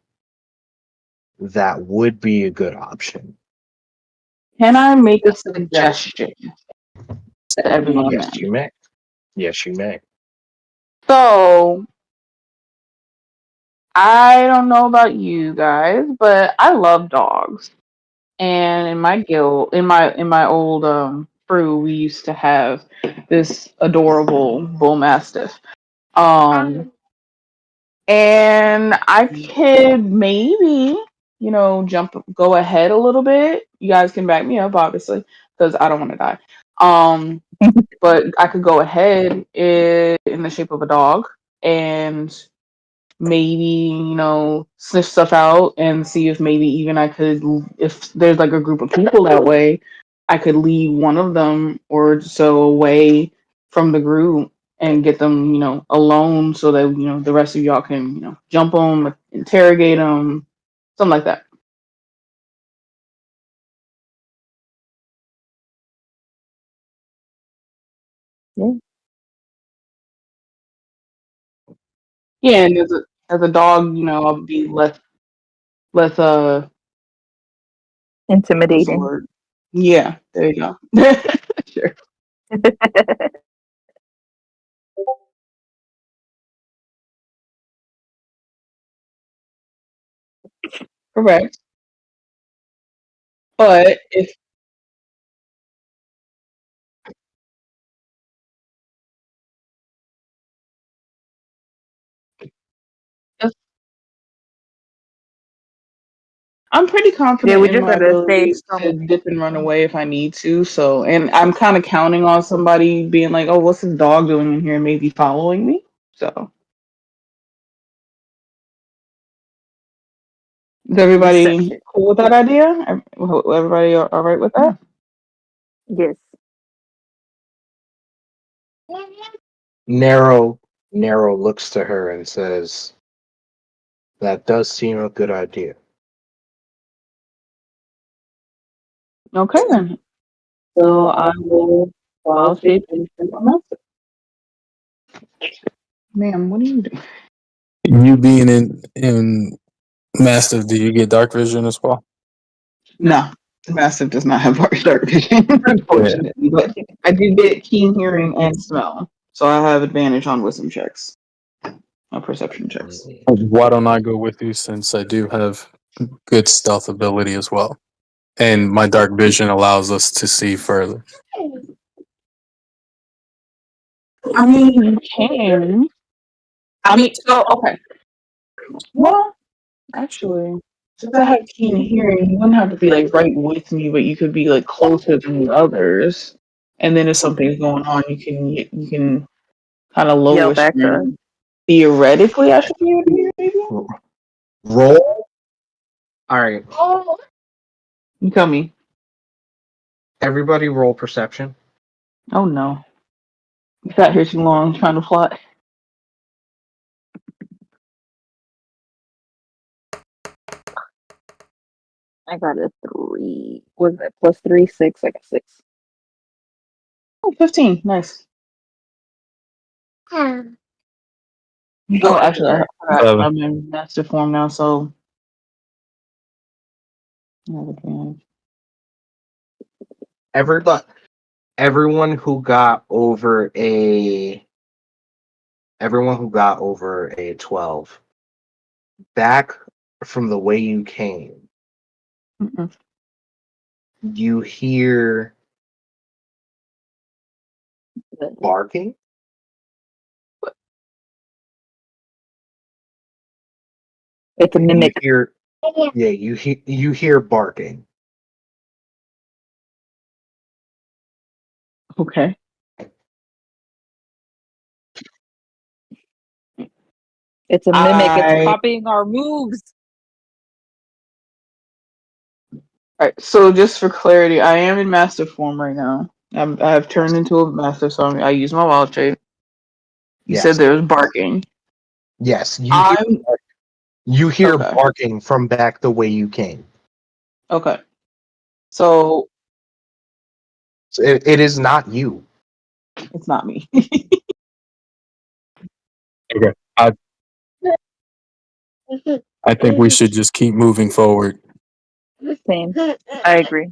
that would be a good option." Can I make a suggestion to everyone? Yes, you may. Yes, you may. So I don't know about you guys, but I love dogs. And in my guild, in my old crew, we used to have this adorable bull mastiff. Um, and I could maybe, go ahead a little bit. You guys can back me up, obviously, because I don't want to die. But I could go ahead in the shape of a dog and maybe sniff stuff out and see if maybe even I could, if there's like a group of people that way, I could lead one of them or so away from the group and get them alone so that the rest of y'all can jump them, interrogate them, something like that. Yeah, and as a dog, I'll be less what's the Intimidating. word? Yeah, there you go. Sure. Correct. But if I'm pretty Yeah, confident we in just my gotta stay abilities to strong. dip and run away if I need to. So, and I'm kind of counting on somebody being like, "Oh, what's this dog doing in here?" Maybe following me. So, is everybody Deception. cool with that idea? Everybody all right with that? Yes. Narrow looks to her and says, "That does seem a good idea." Okay then. So I will wild shape and ma'am, what are you doing? You being in Mastiff, do you get dark vision as well? No, Massive does not have dark vision, Yeah. unfortunately. But I do get keen hearing and smell, so I have advantage on wisdom checks, on perception checks. Why don't I go with you since I do have good stealth ability as well, and my dark vision allows us to see further. I mean, you can. I mean, so okay. Well, actually, since I have keen hearing, you wouldn't have to be like right with me, but you could be like closer than the others. And then if something's going on, you can kind of Yell lower back to us. stream. Theoretically, I should be able to hear maybe. Roll. All right, You tell me. everybody, roll perception. Oh no, you sat here too long trying to plot. I got a 3. Was that plus 3? 6. I got 6. Oh, 15. Nice. Oh, actually, I forgot. 7. I'm in master form now, so I have advantage. Everybody, everyone who got over a, everyone who got over a 12, back from the way you came, Mm-mm. you hear barking. It's a You mimic. hear, yeah, you hear barking. Okay. It's a mimic. It's I copying our moves. All right. So just for clarity, I am in master form right now. I have turned into a master, so I use my wild shape. You said Yes, there was barking. yes, I'm you hear okay. barking from back the way you came. Okay. So So it is not you. it's not me. Okay. I think we should just keep moving forward. Same. I agree.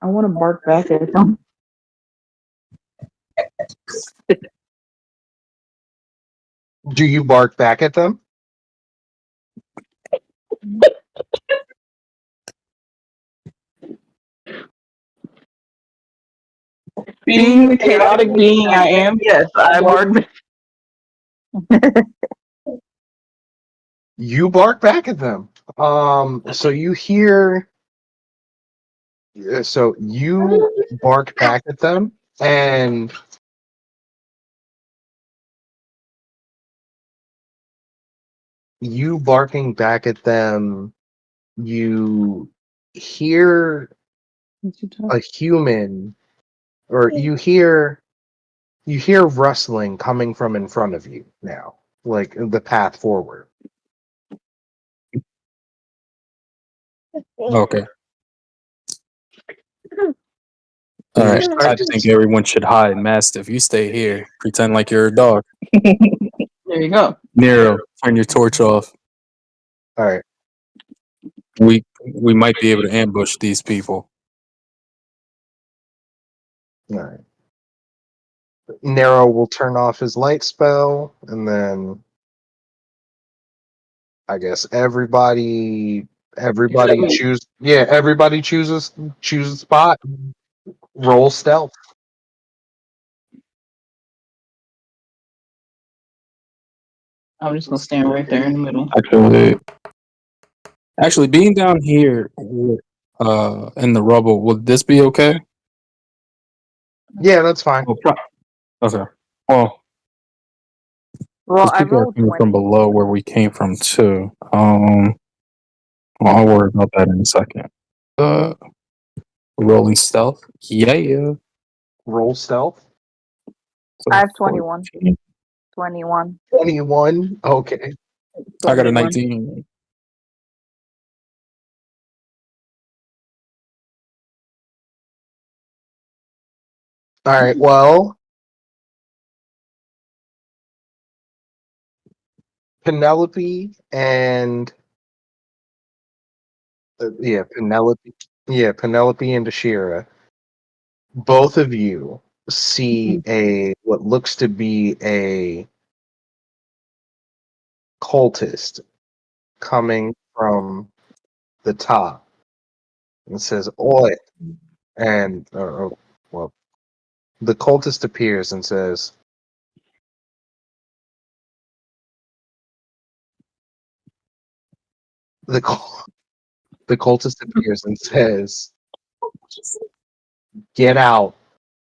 I want to bark back at them. Do you bark back at them? Being the chaotic being I am, yes, I bark. You bark back at them. So you hear. So you bark back at them, and you barking back at them, you hear a human, or you hear rustling coming from in front of you now, like the path forward. Okay. You All right. start I to think everyone should hide. Mastiff, you stay here. Pretend like you're a dog. There you go. Nero, turn your torch off. All right. We might be able to ambush these people. All right. Nero will turn off his light spell, and then I guess everybody chooses a spot. Roll stealth. I'm just gonna stand right there in the middle. Actually, being down here in the rubble, would this be okay? Yeah, that's fine. Okay. Well, Well, these I people are rolled coming 20. from below where we came from too. Well, I'll worry about that in a second. Rolling stealth. Yeah. Roll stealth. So I have 21. 14. 21. 21. Okay. I got a 21. 19. All right. Well, Penelope and Penelope and Asheara. Both of you see a what looks to be a cultist coming from the top and says, "Oi!" And well, the cultist appears and says, the cultist appears and says, "Get out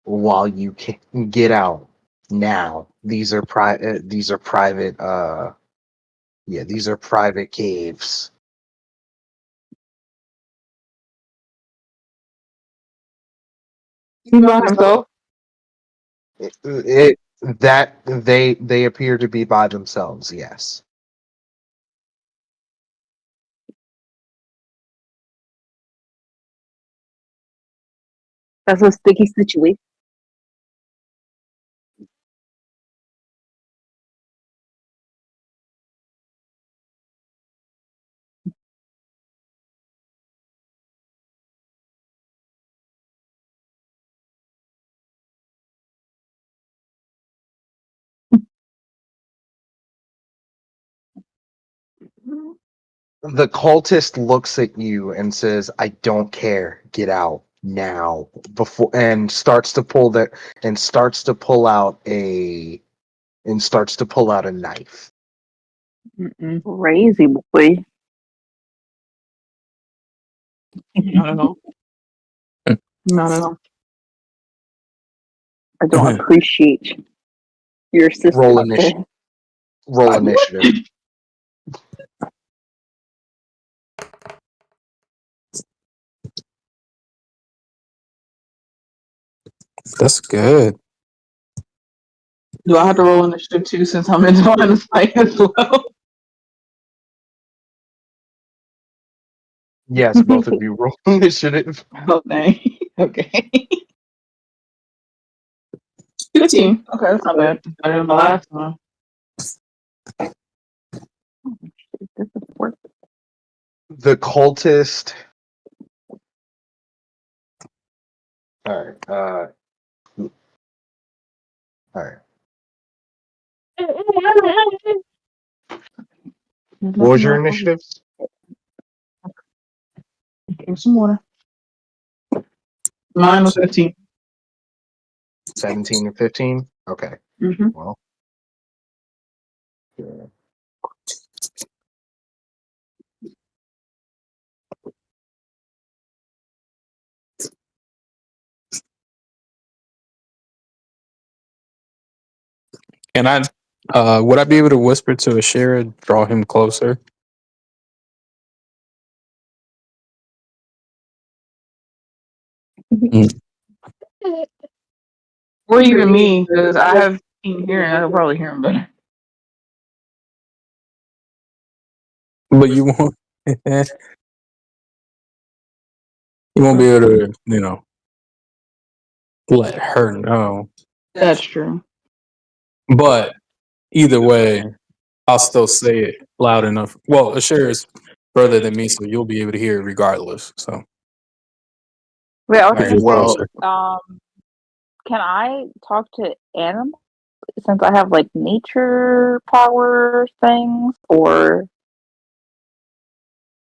while you can. Get out now. These are private. These are private. These are private caves." By himself. They appear to be by themselves. Yes. That's a sticky situation. The cultist looks at you and says, "I don't care. Get out now." Before and starts to pull that and starts to pull out a knife. Mm-mm. Crazy boy. Not at all. Not at all. I don't appreciate your system Roll up there. Roll initiative. That's good. Do I have to roll initiative too since I'm in line of sight as well? Yes, both of you roll initiative. Oh, dang. Okay. 15. Okay, that's not bad. Better than the last one. This is worth it. The cultist. All right. All right. What was your initiative? Give some water. Mine was 15. 17 and 15? Okay. Mm-hmm. Well. Yeah. And would I be able to whisper to Asheara, draw him closer? Or even me, because I have keen hearing. I could probably hear him better. But you won't. You won't be able to, let her know. That's true. But either way, I'll still say it loud enough. Well, Asheara is further than me, so you'll be able to hear it regardless. So Wait, I was All right, gonna well, say, can I talk to animals since I have like nature power things, or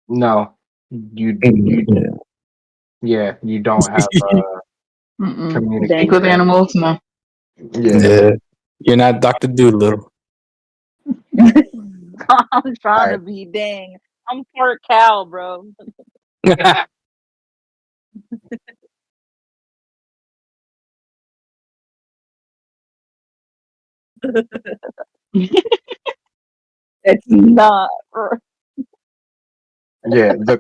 no. You you don't have Mm-mm. Speak communication. with animals? No. Yeah. You're not Dr. Doolittle. I'm trying to be dang. I'm part cow, bro. It's not. Yeah, the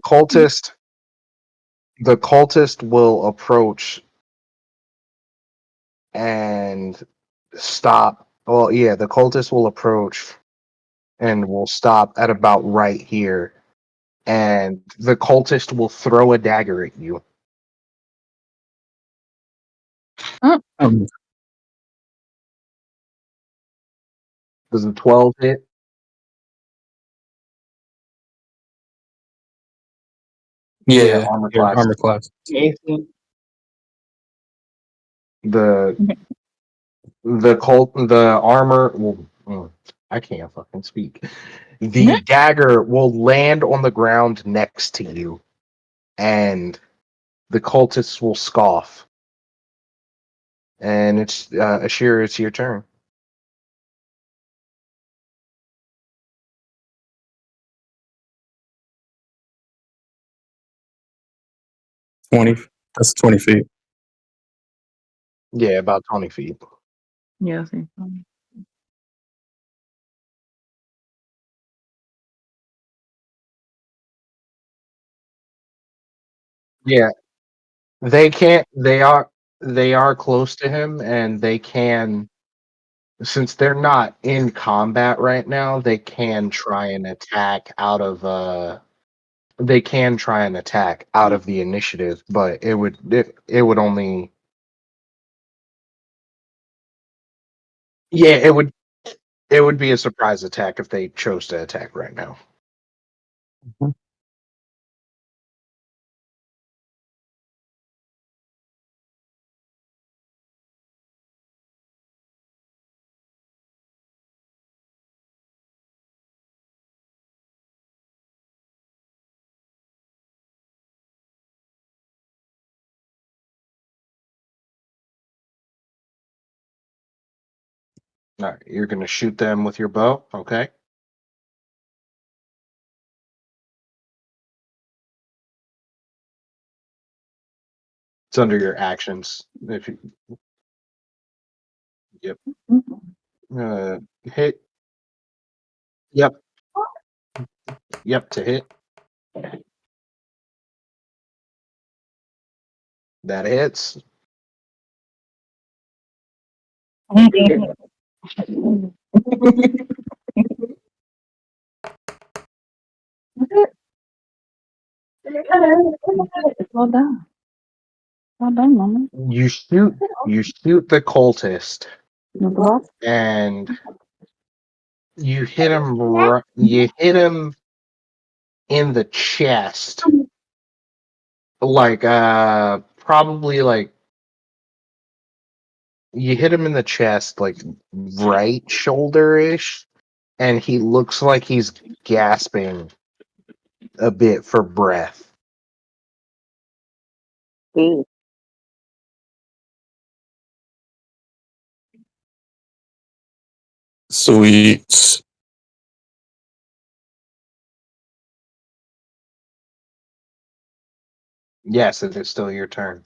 cultist will approach and stop. Well, yeah, the cultist will approach and will stop at about right here. And the cultist will throw a dagger at you. Um, Does a 12 hit? yeah, Armor yeah, class. armor class. The armor will. I can't fucking speak. The dagger will land on the ground next to you, and the cultists will scoff. And it's Asheara, it's your turn. 20. That's 20 feet. Yeah, about 20 feet. Yeah, I see. Yeah, they can't. They are close to him, and they can. Since they're not in combat right now, they can try and attack out of. They can try and attack out of the initiative, but it would only. Yeah, it would be a surprise attack if they chose to attack right now. All right, you're gonna shoot them with your bow, okay? It's under your actions. If you, yep, hit, yep, to hit. That hits. Slow down. Slow down, mama. You shoot the cultist, and you hit him. You hit him in the chest, like probably like You hit him in the chest, like right shoulder-ish, and he looks like he's gasping a bit for breath. Ooh. Sweet. Yes, it is still your turn.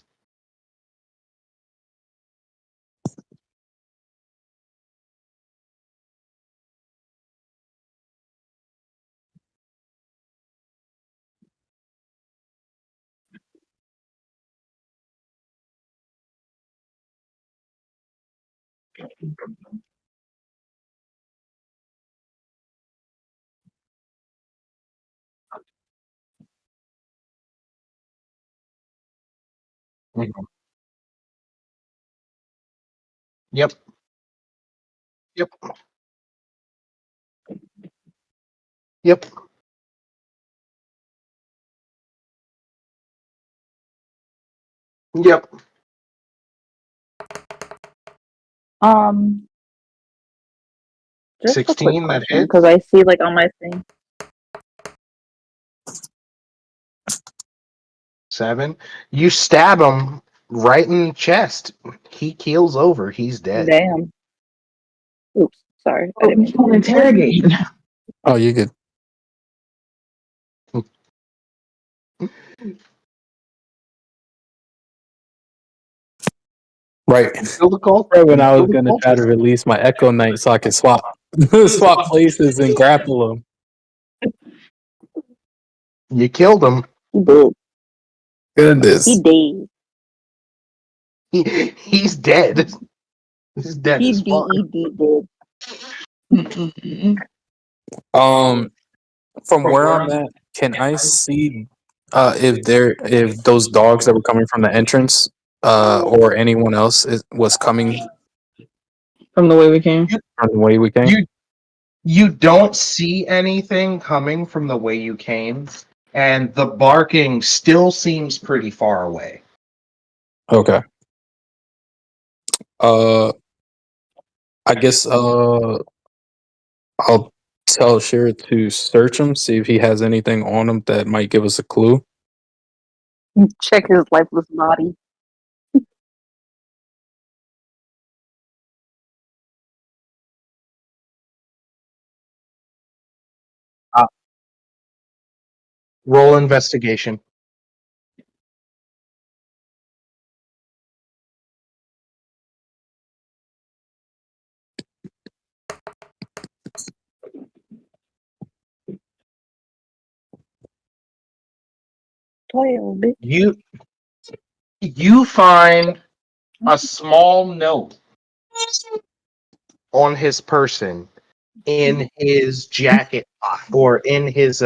Mhm. Yep. Yep. Yep. Yep. Um, just a quick 16, that question, hits. because I see like on my thing. 7. You stab him right in the chest. He keels over. He's dead. Damn. Oops, sorry. I Oh, didn't he's mean trying to interrogate you. Oh, you good. Right. Kill the cult. Right when I Kill was the gonna try to cultist. release my Echo Knight so I could swap swap places and grapple him. You killed him. He did. Goodness. He did. He's dead. He's dead He as fuck. did. Um, from where I'm at, can I see if those dogs that were coming from the entrance, or anyone else was coming From the way we came. from the way we came? You don't see anything coming from the way you came, and the barking still seems pretty far away. Okay. I guess I'll tell Shira to search him, see if he has anything on him that might give us a clue. Check his lifeless body. Roll investigation. Bitch. You find a small note on his person in his jacket or in his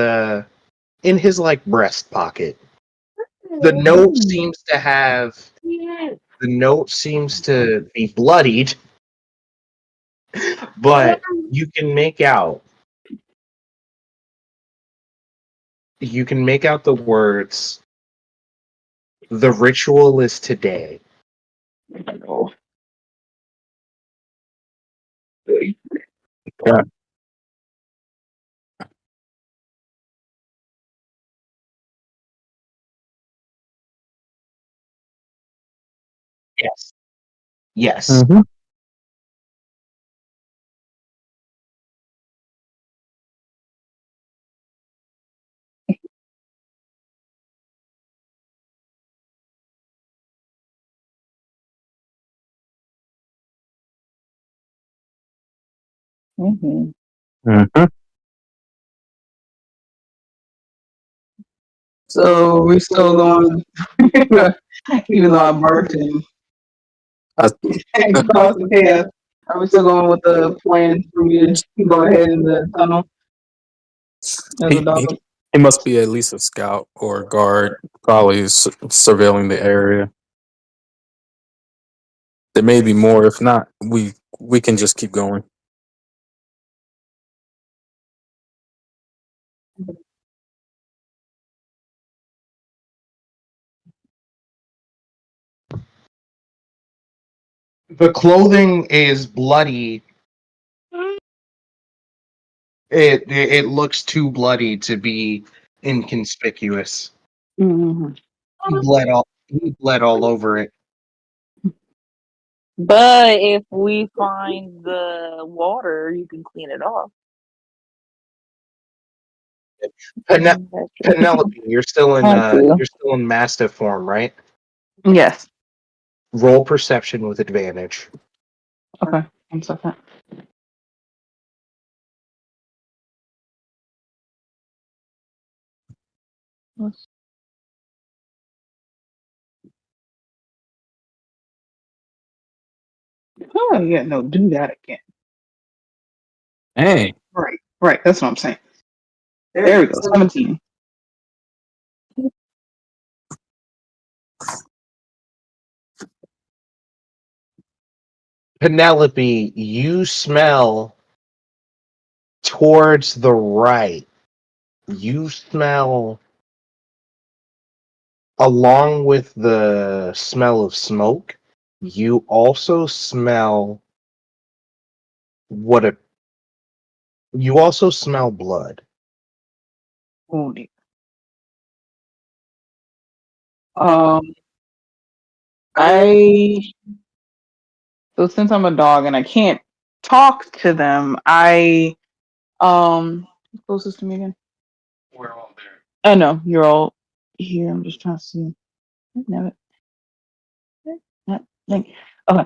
like breast pocket. The note seems to be bloodied, but you can make out the words, "The ritual is today." Yeah. Yes. Yes. Mm-hmm. Mm-hmm. Mm-hmm. So we still going, even though I barked and caused the chaos. Are we still going with the plan for me to go ahead in the tunnel as a He, dog? he he must be at least a scout or a guard, probably surveilling the area. There may be more. If not, we can just keep going. The clothing is bloody. It looks too bloody to be inconspicuous. Mm-hmm. He bled all over it. But if we find the water, you can clean it off. Penelope, you're still in Thank you. mastiff form, right? Yes. Roll perception with advantage. Okay. 1 second. Oh yeah, no, do that again. Hey, Right. That's what I'm saying. There we go. 17. Penelope, you smell towards the right. You smell, along with the smell of smoke, you also smell what a. You also smell blood. Oh dear. Um, I so since I'm a dog and I can't talk to them, who's closest to me again? We're all there. Oh no, you're all here. I'm just trying to see. No, not think. Okay.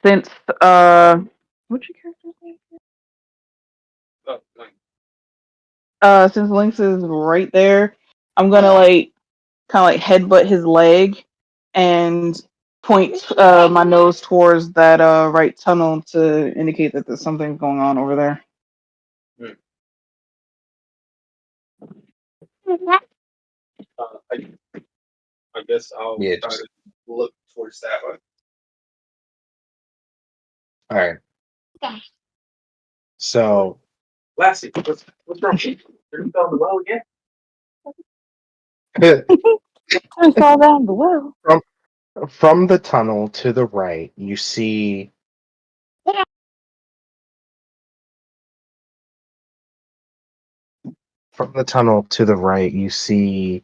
Since what's your character's name? Oh, like, Since Lynx is right there, I'm gonna kind of headbutt his leg and point my nose towards that right tunnel to indicate that there's something going on over there. I guess I'll Yeah, try just to look towards that one. all right. So Lassie, what's wrong? You're down the well again? I fall down the well. from the tunnel to the right, you see. From the tunnel to the right, you see.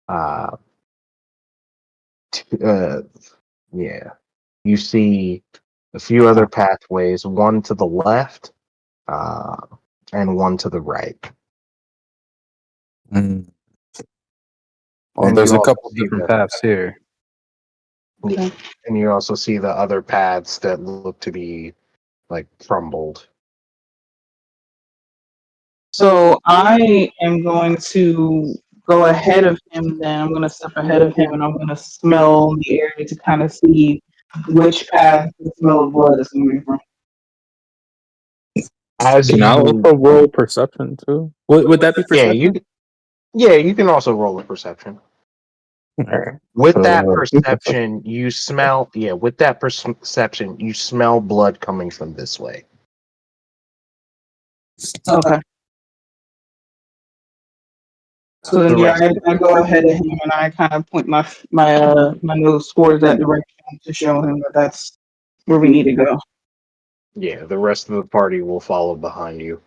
Uh, uh, yeah, you see a few other pathways. One to the left, uh, and one to the right. well, And there's you a also couple see different paths here. and you also see the other paths that look to be like crumbled. So I am going to go ahead of him. Then I'm going to step ahead of him, and I'm going to smell the area to kind of see which path the smell of blood is coming from. As Can I you, also roll perception too? Would that be perception? you can also roll a perception. Alright. With that perception, you smell. Yeah, with that perception, you smell blood coming from this way. Okay. So then, The yeah, rest, I go ahead of him and I kind of point my nose towards that direction to show him that that's where we need to go. yeah, the rest of the party will follow behind you.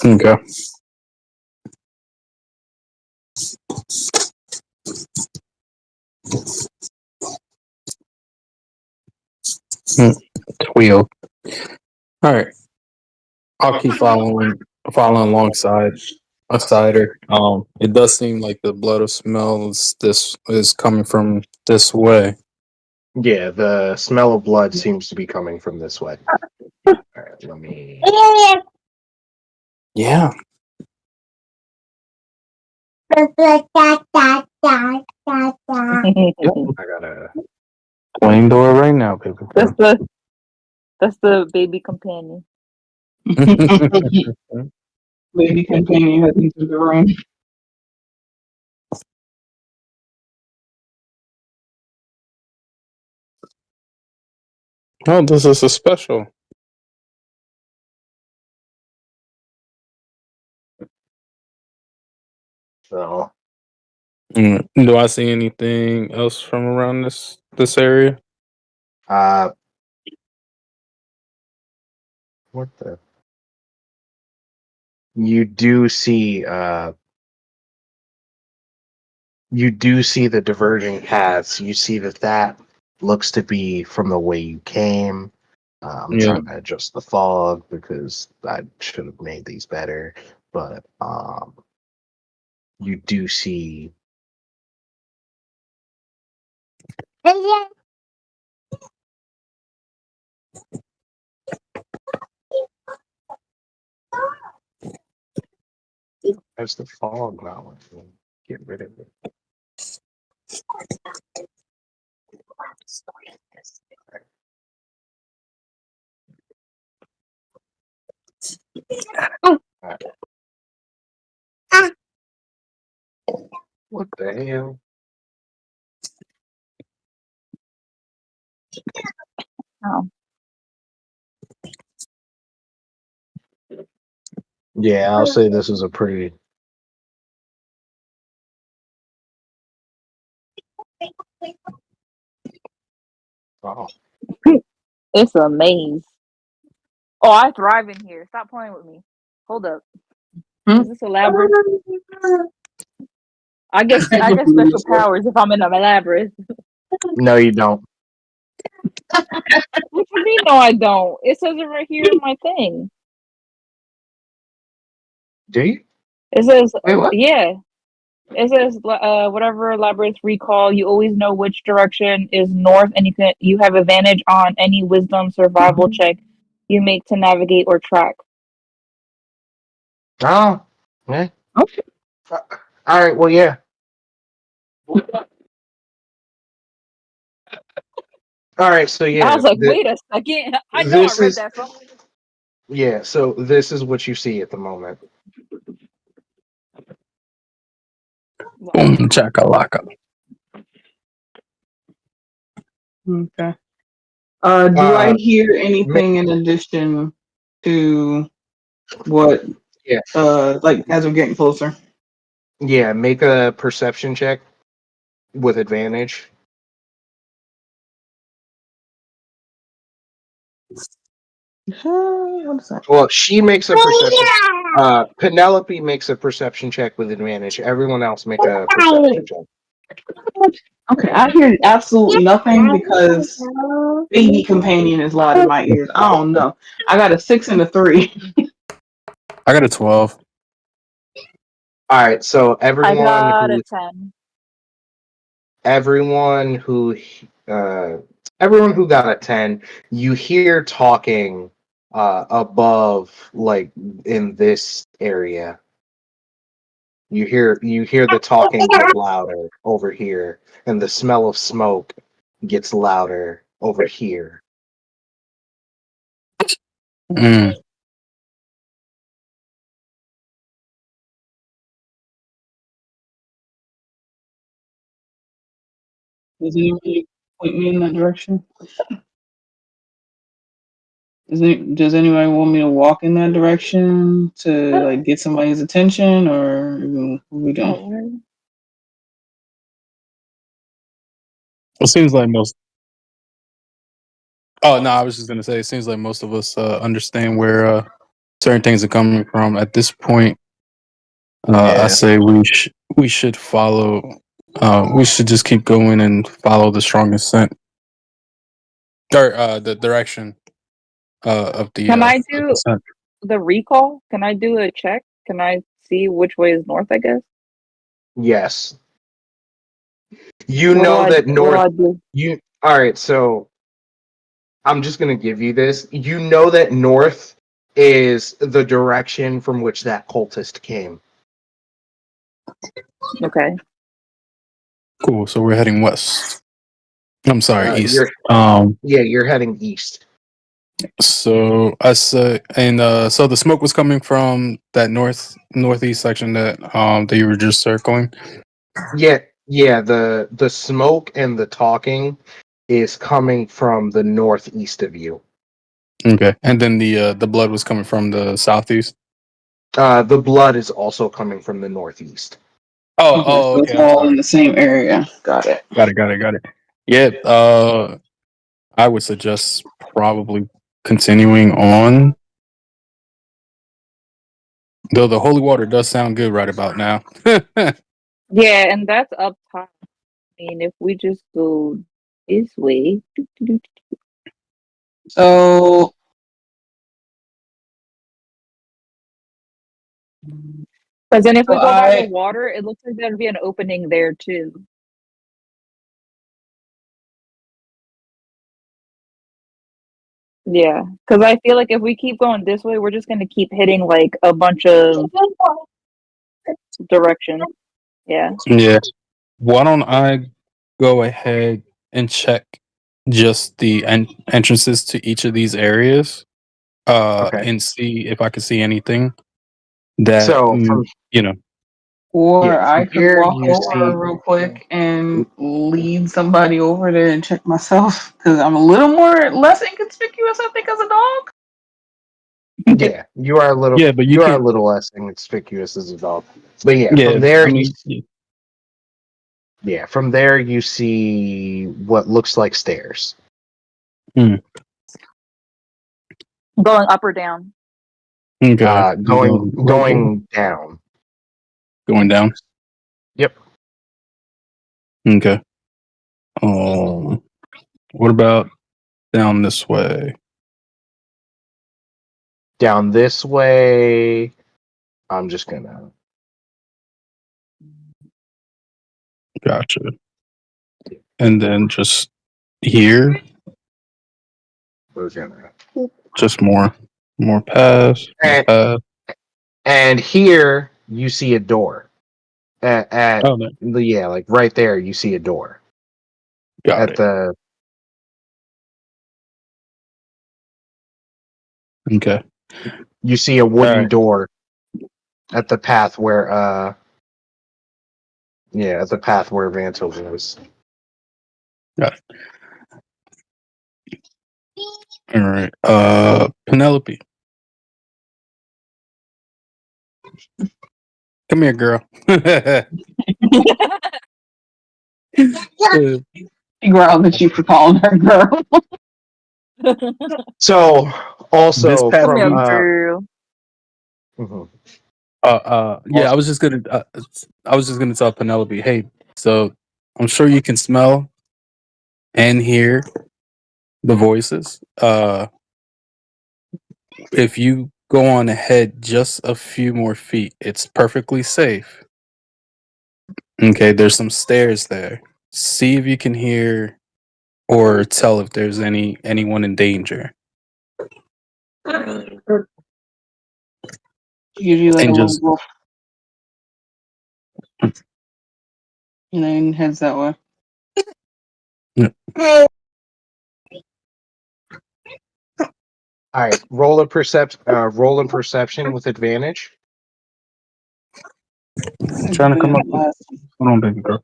Okay. Wheel. All right. I'll keep following alongside a cider. It does seem like the blood of smells this is coming from this way. Yeah, the smell of blood seems to be coming from this way. All right, let me. Yeah. I gotta. Playing door right now, baby. That's the baby companion. Lady companion has entered the room. Oh, this is a special. So Do I see anything else from around this area? what the? You do see the diverging paths. You see that looks to be from the way you came. I'm Yeah. trying to adjust the fog because I should have made these better, but you do see. As the fog now, get rid of it. Alright. What the hell? Oh. Yeah, I'll say this is a pretty. Oh, It's a maze. Oh, I thrive in here. Stop playing with me. Hold up. Hmm? Is this a labyrinth? I get special powers if I'm in a labyrinth. no, you don't. What you mean? No, I don't. It says it right here in my thing. Do you? It says, Wait, what? yeah. It says, whatever labyrinth recall, you always know which direction is north, and you have advantage on any wisdom survival check you make to navigate or track. Oh, yeah. Okay. All right. Well, yeah. All right. So I yeah, was like, wait a second. I know I this read is that somewhere. yeah. So this is what you see at the moment. Boom, chakalaka. Okay. Do I hear anything in addition to what? Yeah. Like as we're getting closer. Yeah. Make a perception check with advantage. What is that? Well, she makes a perception. Penelope makes a perception check with advantage. Everyone else make a perception check. Okay, I hear absolutely nothing because baby companion is loud in my ears. I don't know. I got a 6 and a 3. I got a 12. All right. So I got a 10. everyone who everyone who got a 10, you hear talking above, like in this area. You hear the talking get louder over here, and the smell of smoke gets louder over here. Mm. Does anybody point me in that direction? Does anybody want me to walk in that direction to like get somebody's attention, or we don't? It seems like most. Oh no, I was just gonna say. It seems like most of us understand where certain things are coming from. At this point, I Yeah. say we should follow. We should just keep going and follow the strongest scent, or the direction of the Can I of the do scent. the recall? Can I do a check? Can I see which way is north, I guess? Yes. You What do know I that what do north. I do? You all right? So I'm just gonna give you this. You know that north is the direction from which that cultist came. Okay. Cool. So we're heading west. I'm sorry, east. You're you're heading east. So I say, and so the smoke was coming from that northeast section that you were just circling. Yeah. The smoke and the talking is coming from the northeast of you. Okay, and then the blood was coming from the southeast. The blood is also coming from the northeast. Okay, so it's Okay. I'm all in sorry. the same area. Got it. Got it. Yeah. I would suggest probably continuing on. Though the holy water does sound good right about now. Yeah, and that's up top. I mean, if we just go this way, So because then if So we go by the I water, it looks like there'd be an opening there too. Yeah, because I feel like if we keep going this way, we're just gonna keep hitting like a bunch of directions. Yeah. Yeah. Why don't I go ahead and check just the entrances to each of these areas, Okay. and see if I can see anything that So from you know. or yeah, I from could here walk you see. over real quick and lead somebody over there and check myself because I'm a little more less inconspicuous, I think, as a dog. Yeah, you are a little. Yeah, but you You are a can. little less inconspicuous as a dog. But yeah, Yeah, from there I you. mean, Yeah, from there you see what looks like stairs. Going up or down. okay, Going down. going down. Yep. Okay. What about down this way? Down this way. I'm just gonna. Gotcha. And then just here, We're gonna. just more paths, more And, paths. and here you see a door. At Oh, no. yeah, like right there you see a door. Got At it. the Okay. you see a All wooden right. door at the path where yeah, at the path where Vanta was. Got it. All right. Penelope, come here, girl. She growled at you for calling her girl. So This also path Come here, from leads. girl. mhm. Yeah. I was just gonna tell Penelope, hey. So I'm sure you can smell and hear the voices. If you go on ahead just a few more feet, it's perfectly safe. Okay, there's some stairs there. See if you can hear or tell if there's anyone in danger. She gives you like a And little just wolf and then heads that way. All right, roll in perception with advantage. trying to come up with. Last- Hold on, baby girl.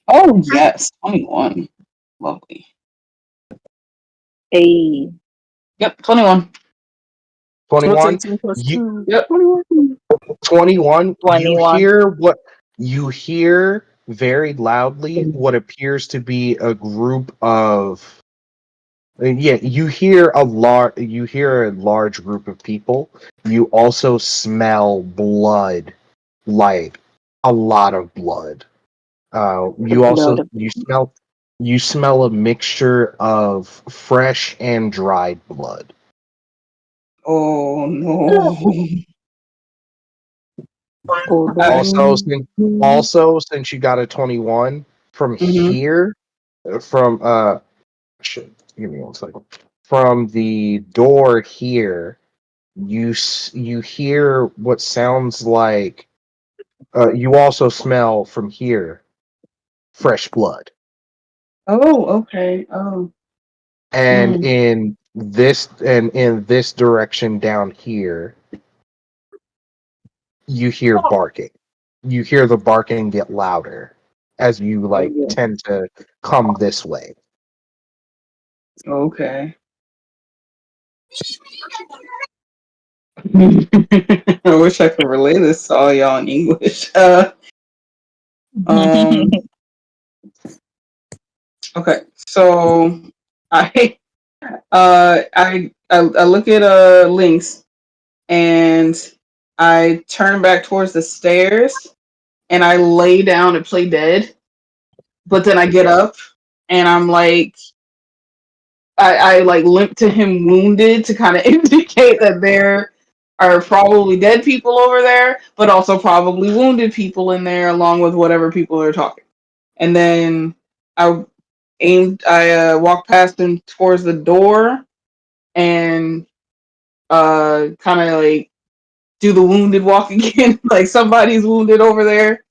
Oh yes, 21. Lovely. Hey. Yep, 21. 21. Yep. 21. You 21. hear what you hear very loudly what appears to be a group of yeah, you hear a large group of people. You also smell blood, like a lot of blood. You Load also of you smell a mixture of fresh and dried blood. Oh no. Also, since you got a 21 from Mhm. here, from give me one second. From the door here, you hear what sounds like. You also smell from here fresh blood, Oh, okay. Oh. and Mm. in this direction down here, you hear barking. You hear the barking get louder as you Oh like yeah. tend to come this way. Okay. I wish I could relay this to all y'all in English. Um. Okay, so I I look at links and I turn back towards the stairs and I lay down and play dead. But then I get up and I'm like I like limp to him wounded to kind of indicate that there are probably dead people over there, but also probably wounded people in there along with whatever people are talking. And then I I walk past him towards the door and kind of like do the wounded walk again, like somebody's wounded over there,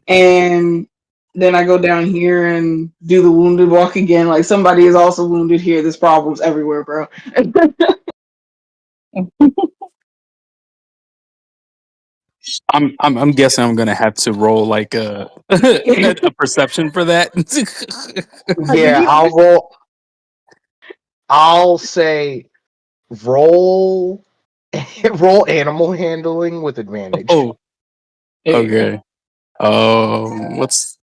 and then I go down here and do the wounded walk again, like somebody is also wounded here. There's problems everywhere, bro. I'm guessing I'm gonna have to roll like a perception for that. Yeah, I'll roll. I'll say roll roll animal handling with advantage. Oh, There you go. okay. What's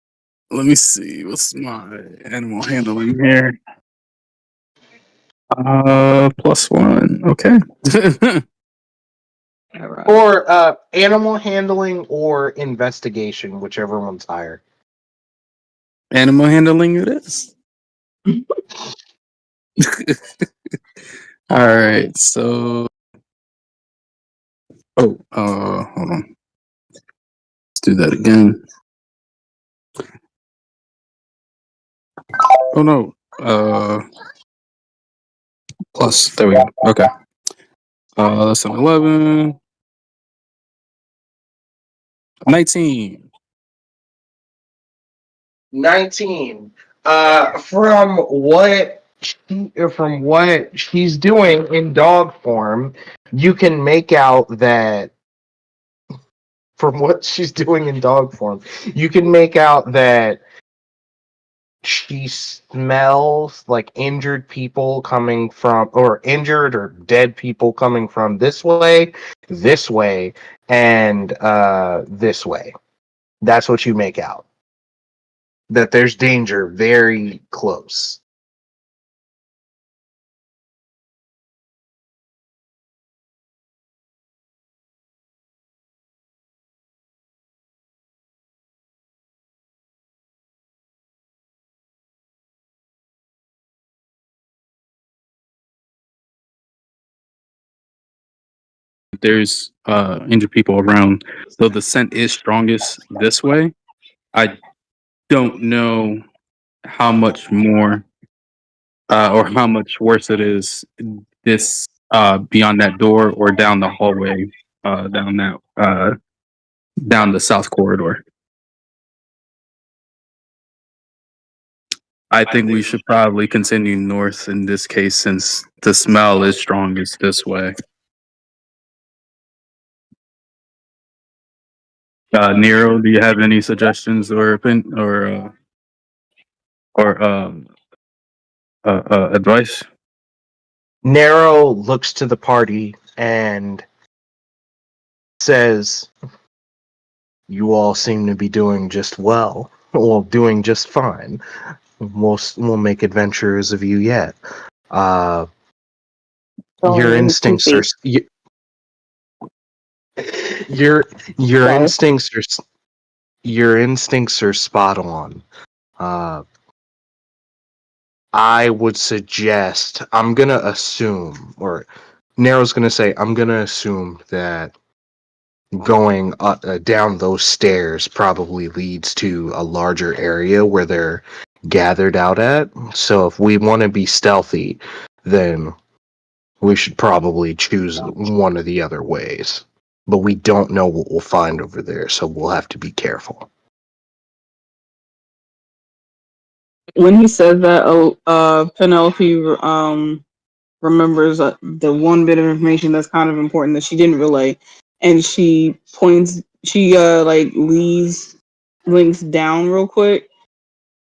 let me see. What's my animal handling here? +1. Okay. All right. Or animal handling or investigation, whichever one's higher. Animal handling it is. All right. So, hold on. Let's do that again. Oh no. Plus. There we go. Okay. That's an 11. 19. 19. From what she's doing in dog form, you can make out that from what she's doing in dog form, you can make out that she smells like injured people coming from, or injured or dead people coming from this way, and this way. That's what you make out. That there's danger very close. There's injured people around, so the scent is strongest this way. I don't know how much more or how much worse it is this beyond that door or down the hallway, down the south corridor. I think we should probably continue north in this case since the smell is strongest this way. Nero, do you have any suggestions or advice? Nero looks to the party and says, "You all seem to be doing just well. Well, doing just fine. We'll make adventurers of you yet. Your Sorry, it's too instincts are fake. your Sorry. instincts are spot on. I would suggest, I'm gonna assume, or Nero's gonna say, I'm gonna assume that going down those stairs probably leads to a larger area where they're gathered out at. So if we want to be stealthy, then we should probably choose one of the other ways. But we don't know what we'll find over there, so we'll have to be careful. When he says that, Penelope remembers the one bit of information that's kind of important that she didn't relay, and she points. She like links down real quick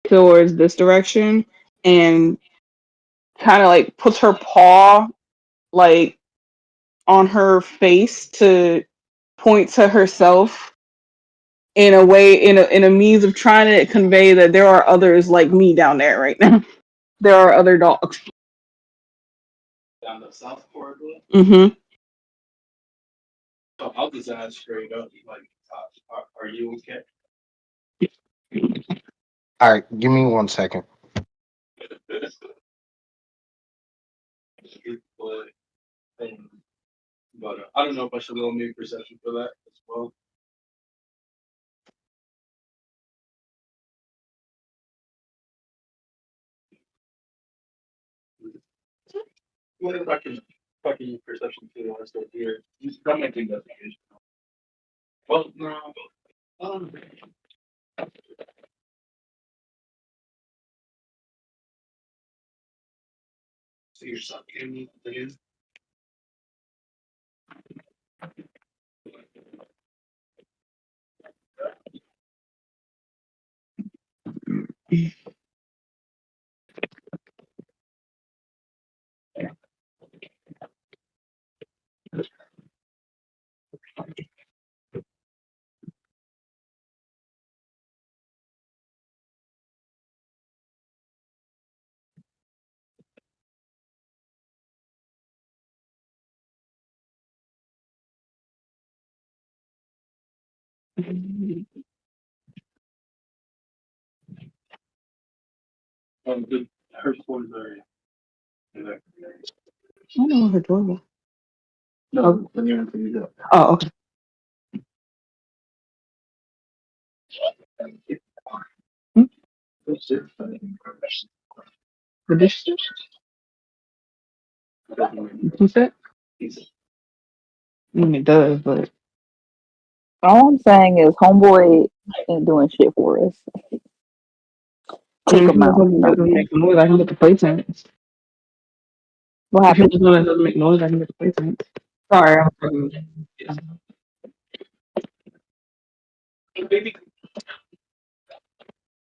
towards this direction, and kind of like puts her paw like on her face to point to herself in a way, in a means of trying to convey that there are others like me down there right now. There are other dogs. Down the south corridor. Mm-hmm. So I'll just ask straight up, like, are you okay? All right, give me 1 second. But I don't know if I should roll me perception for that as well. What if I can use perception too when I start here? Just don't make investigation. Well, no. Um, so you're sucking me again? Good. Her scores are. I don't know what her door was. No, then you have to use Oh, okay. Hmm? The dish. Who's that? I mean, it does, but All I'm saying is, homeboy ain't doing shit for us. Take if him out. it doesn't make noise, I can get the plate sense. What If it happened? doesn't make noise, I can get the plate sense. Sorry, I'm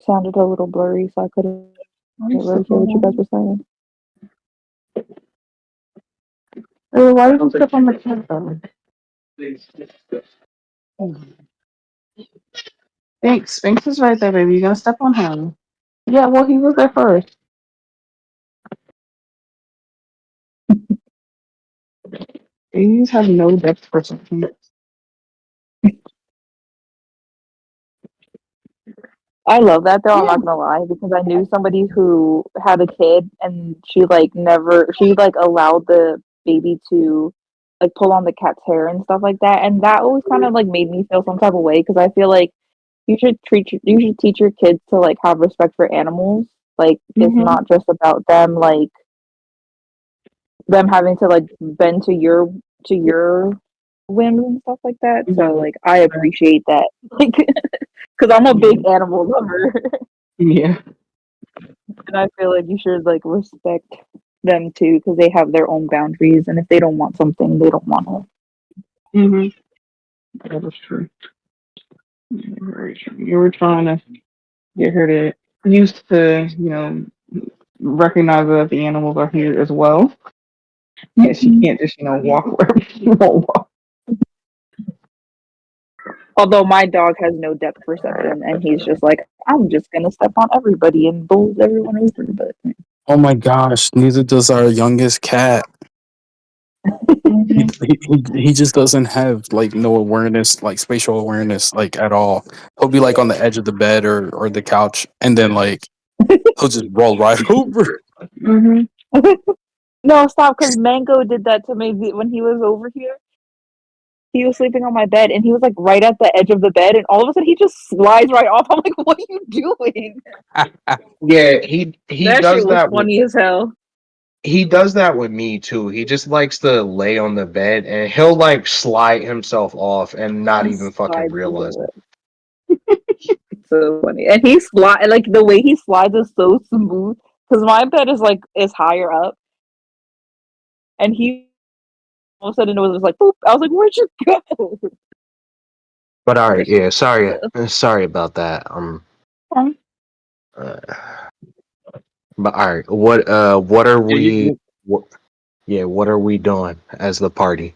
Sounded a little blurry, so I couldn't really hear what you guys were saying. Why you don't step on the cat though? Thanks. Sphinx is right there, baby. You're gonna step on him. Yeah, well, he was there first. These have no depth perception. I love that though, I'm not gonna lie, because I knew somebody who had a kid and she like allowed the baby to like pull on the cat's hair and stuff like that. And that always kind of like made me feel some type of way because I feel like you should teach your kids to like have respect for animals. Like it's not just about them like them having to like bend to your whims and stuff like that. So like I appreciate that. Like because I'm a big animal lover. Yeah. And I feel like you should like respect them too because they have their own boundaries, and if they don't want something, they don't want it. Mm-hmm. That is true. You were trying to get her to used to, recognize that the animals are here as well. Yeah, she can't just, walk wherever she won't walk. Although my dog has no depth perception, and he's just like, I'm just gonna step on everybody and bull everyone over. But Oh my gosh, neither does our youngest cat. He just doesn't have like no awareness, like spatial awareness, like at all. He'll be like on the edge of the bed or the couch, and then like he'll just roll right over. no, stop, because Mango did that to me when he was over here. He was sleeping on my bed, and he was like right at the edge of the bed, and all of a sudden he just slides right off. I'm like, what are you doing? Yeah, he That does shit was that. funny as hell. He does that with me too. He just likes to lay on the bed and he'll like slide himself off and not He even fucking slides realize it. It's so funny, and he slide like the way he slides is so smooth. Because my bed is higher up, and he all of a sudden it was just like boop. I was like, "Where'd you go?" But all right, yeah, So, sorry about that. Okay. But all right, what are Yeah, we? What are we doing as the party?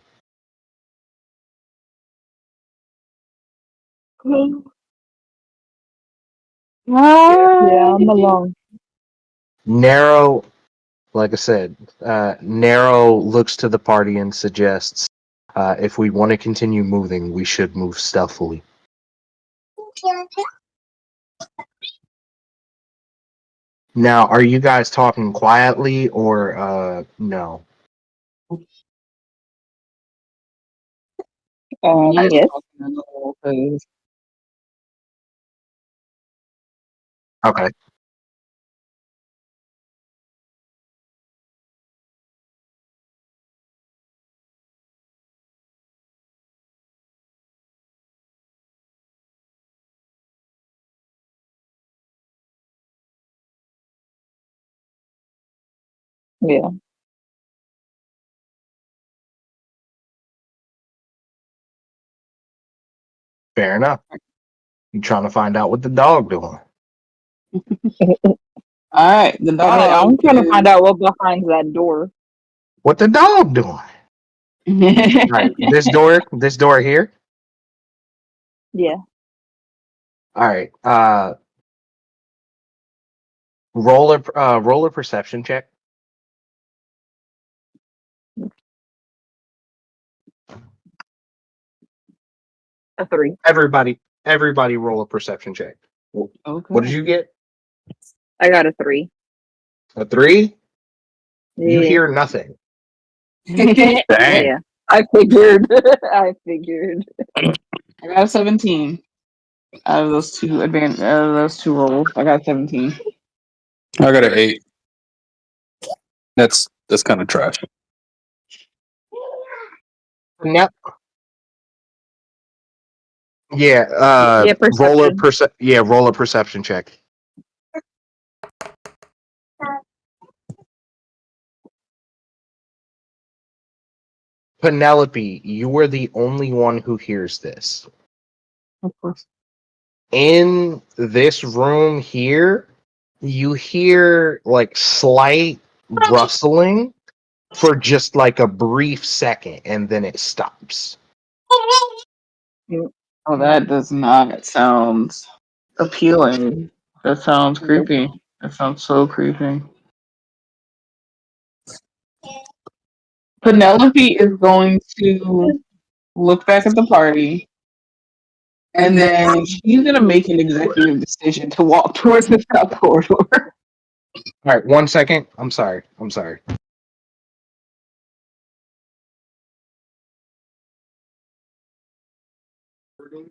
Yeah, I'm alone. Narrow, like I said, Narrow looks to the party and suggests if we want to continue moving, we should move stealthily. Now, are you guys talking quietly or no? Yes. Okay. Yeah. Fair enough. You trying to find out what the dog doing? All right, the dog. I'm trying to find out what behind that door. What the dog doing? All right, this door here. Yeah. All right. Roll a perception check. A 3. Everybody, roll a perception check. Okay. What did you get? I got a 3. A 3. You Yeah. hear nothing. Dang. Yeah. I figured. I figured. I got a 17 out of those two rolls. I got 17. I got an 8. That's kind of trash. Yep. Yeah. Yeah, perception. Roll a perception check. Penelope, you were the only one who hears this. Of course. In this room here, you hear like slight rustling for just like a brief second, and then it stops. Oh, that does not sound appealing. That sounds Nope. creepy. That sounds so creepy. Penelope is going to look back at the party, and then she's gonna make an executive decision to walk towards the south corridor. All right, 1 second. I'm sorry.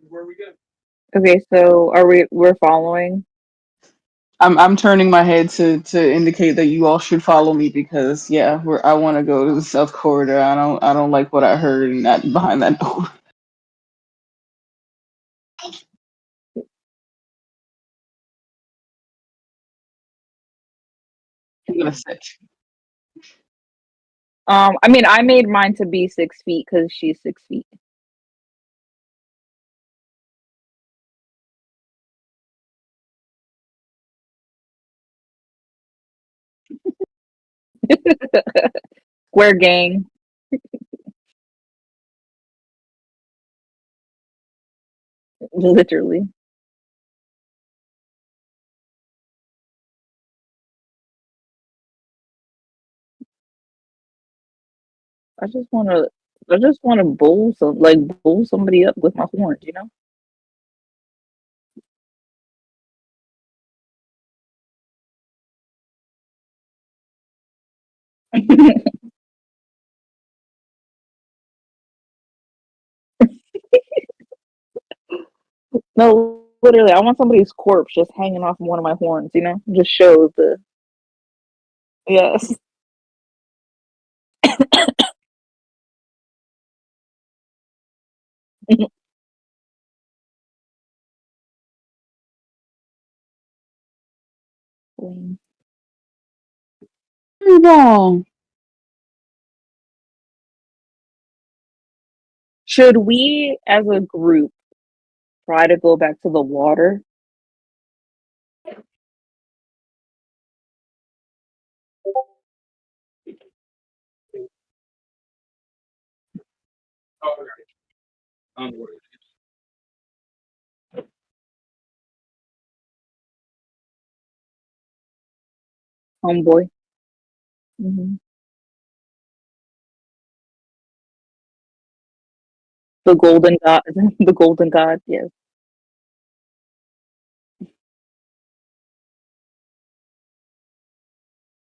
Where we go? Okay, so we're following? I'm turning my head to indicate that you all should follow me because yeah, I want to go to the south corridor. I don't like what I heard in that behind that door. I'm gonna sit. I mean, I made mine to be 6 feet because she's 6 feet. Square gang. Literally. I just wanna bull somebody up with my horns, you know? No, literally, I want somebody's corpse just hanging off one of my horns, you know? Just shows the yes. No. Should we as a group try to go back to the water? Homeboy. Hmm. The golden god. The golden god. Yes.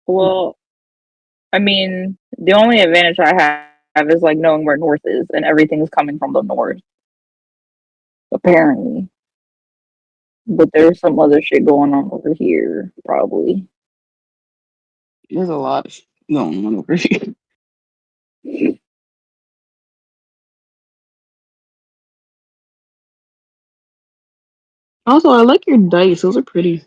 Well, I mean, the only advantage I have is like knowing where north is, and everything is coming from the north, apparently. But there's some other shit going on over here, probably. There's a lot of shit going on over here. Also, I like your dice. Those are pretty.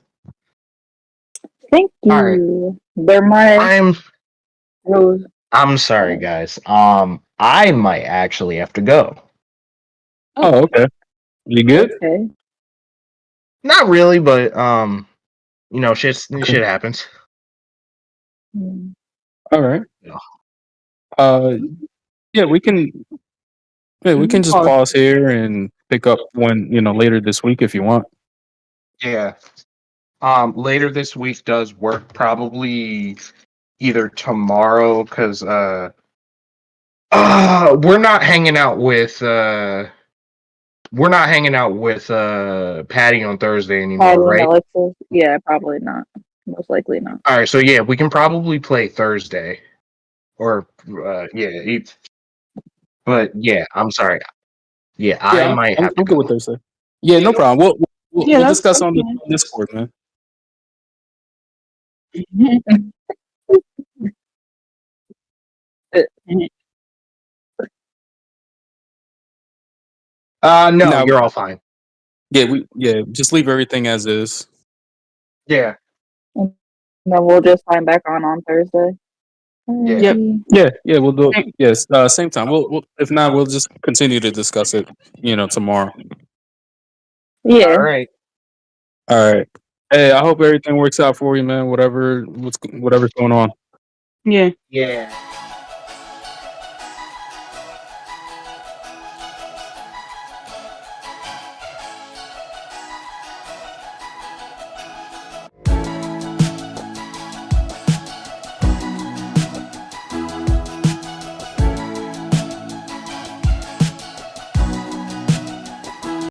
Thank All right. you. They're my rose. I'm sorry, guys. I might actually have to go. Oh, okay. You good? Okay. Not really, but shit Okay. happens. Mm. All right. Yeah. Yeah, we can. Yeah, we can just pause here and pick up when later this week if you want. Yeah. Later this week does work. Probably either tomorrow, because we're not hanging out with Patty on Thursday anymore, Patty and right? Alexis? Yeah, probably not. Most likely not. All right, so yeah, we can probably play Thursday, or but yeah, I'm sorry. Yeah, I Yeah, might I'm have to good go. with Thursday. Yeah, no problem. We'll That's discuss on the fine. Discord, man. No, Now, you're all fine. just leave everything as is. Yeah, And then we'll just sign back on Thursday. yeah. Yep. Alrighty. Yeah, we'll do it. Yes, same time. We'll if not, we'll just continue to discuss it. Tomorrow. Yeah. All right. All right. Hey, I hope everything works out for you, man. Whatever's going on. Yeah. Yeah.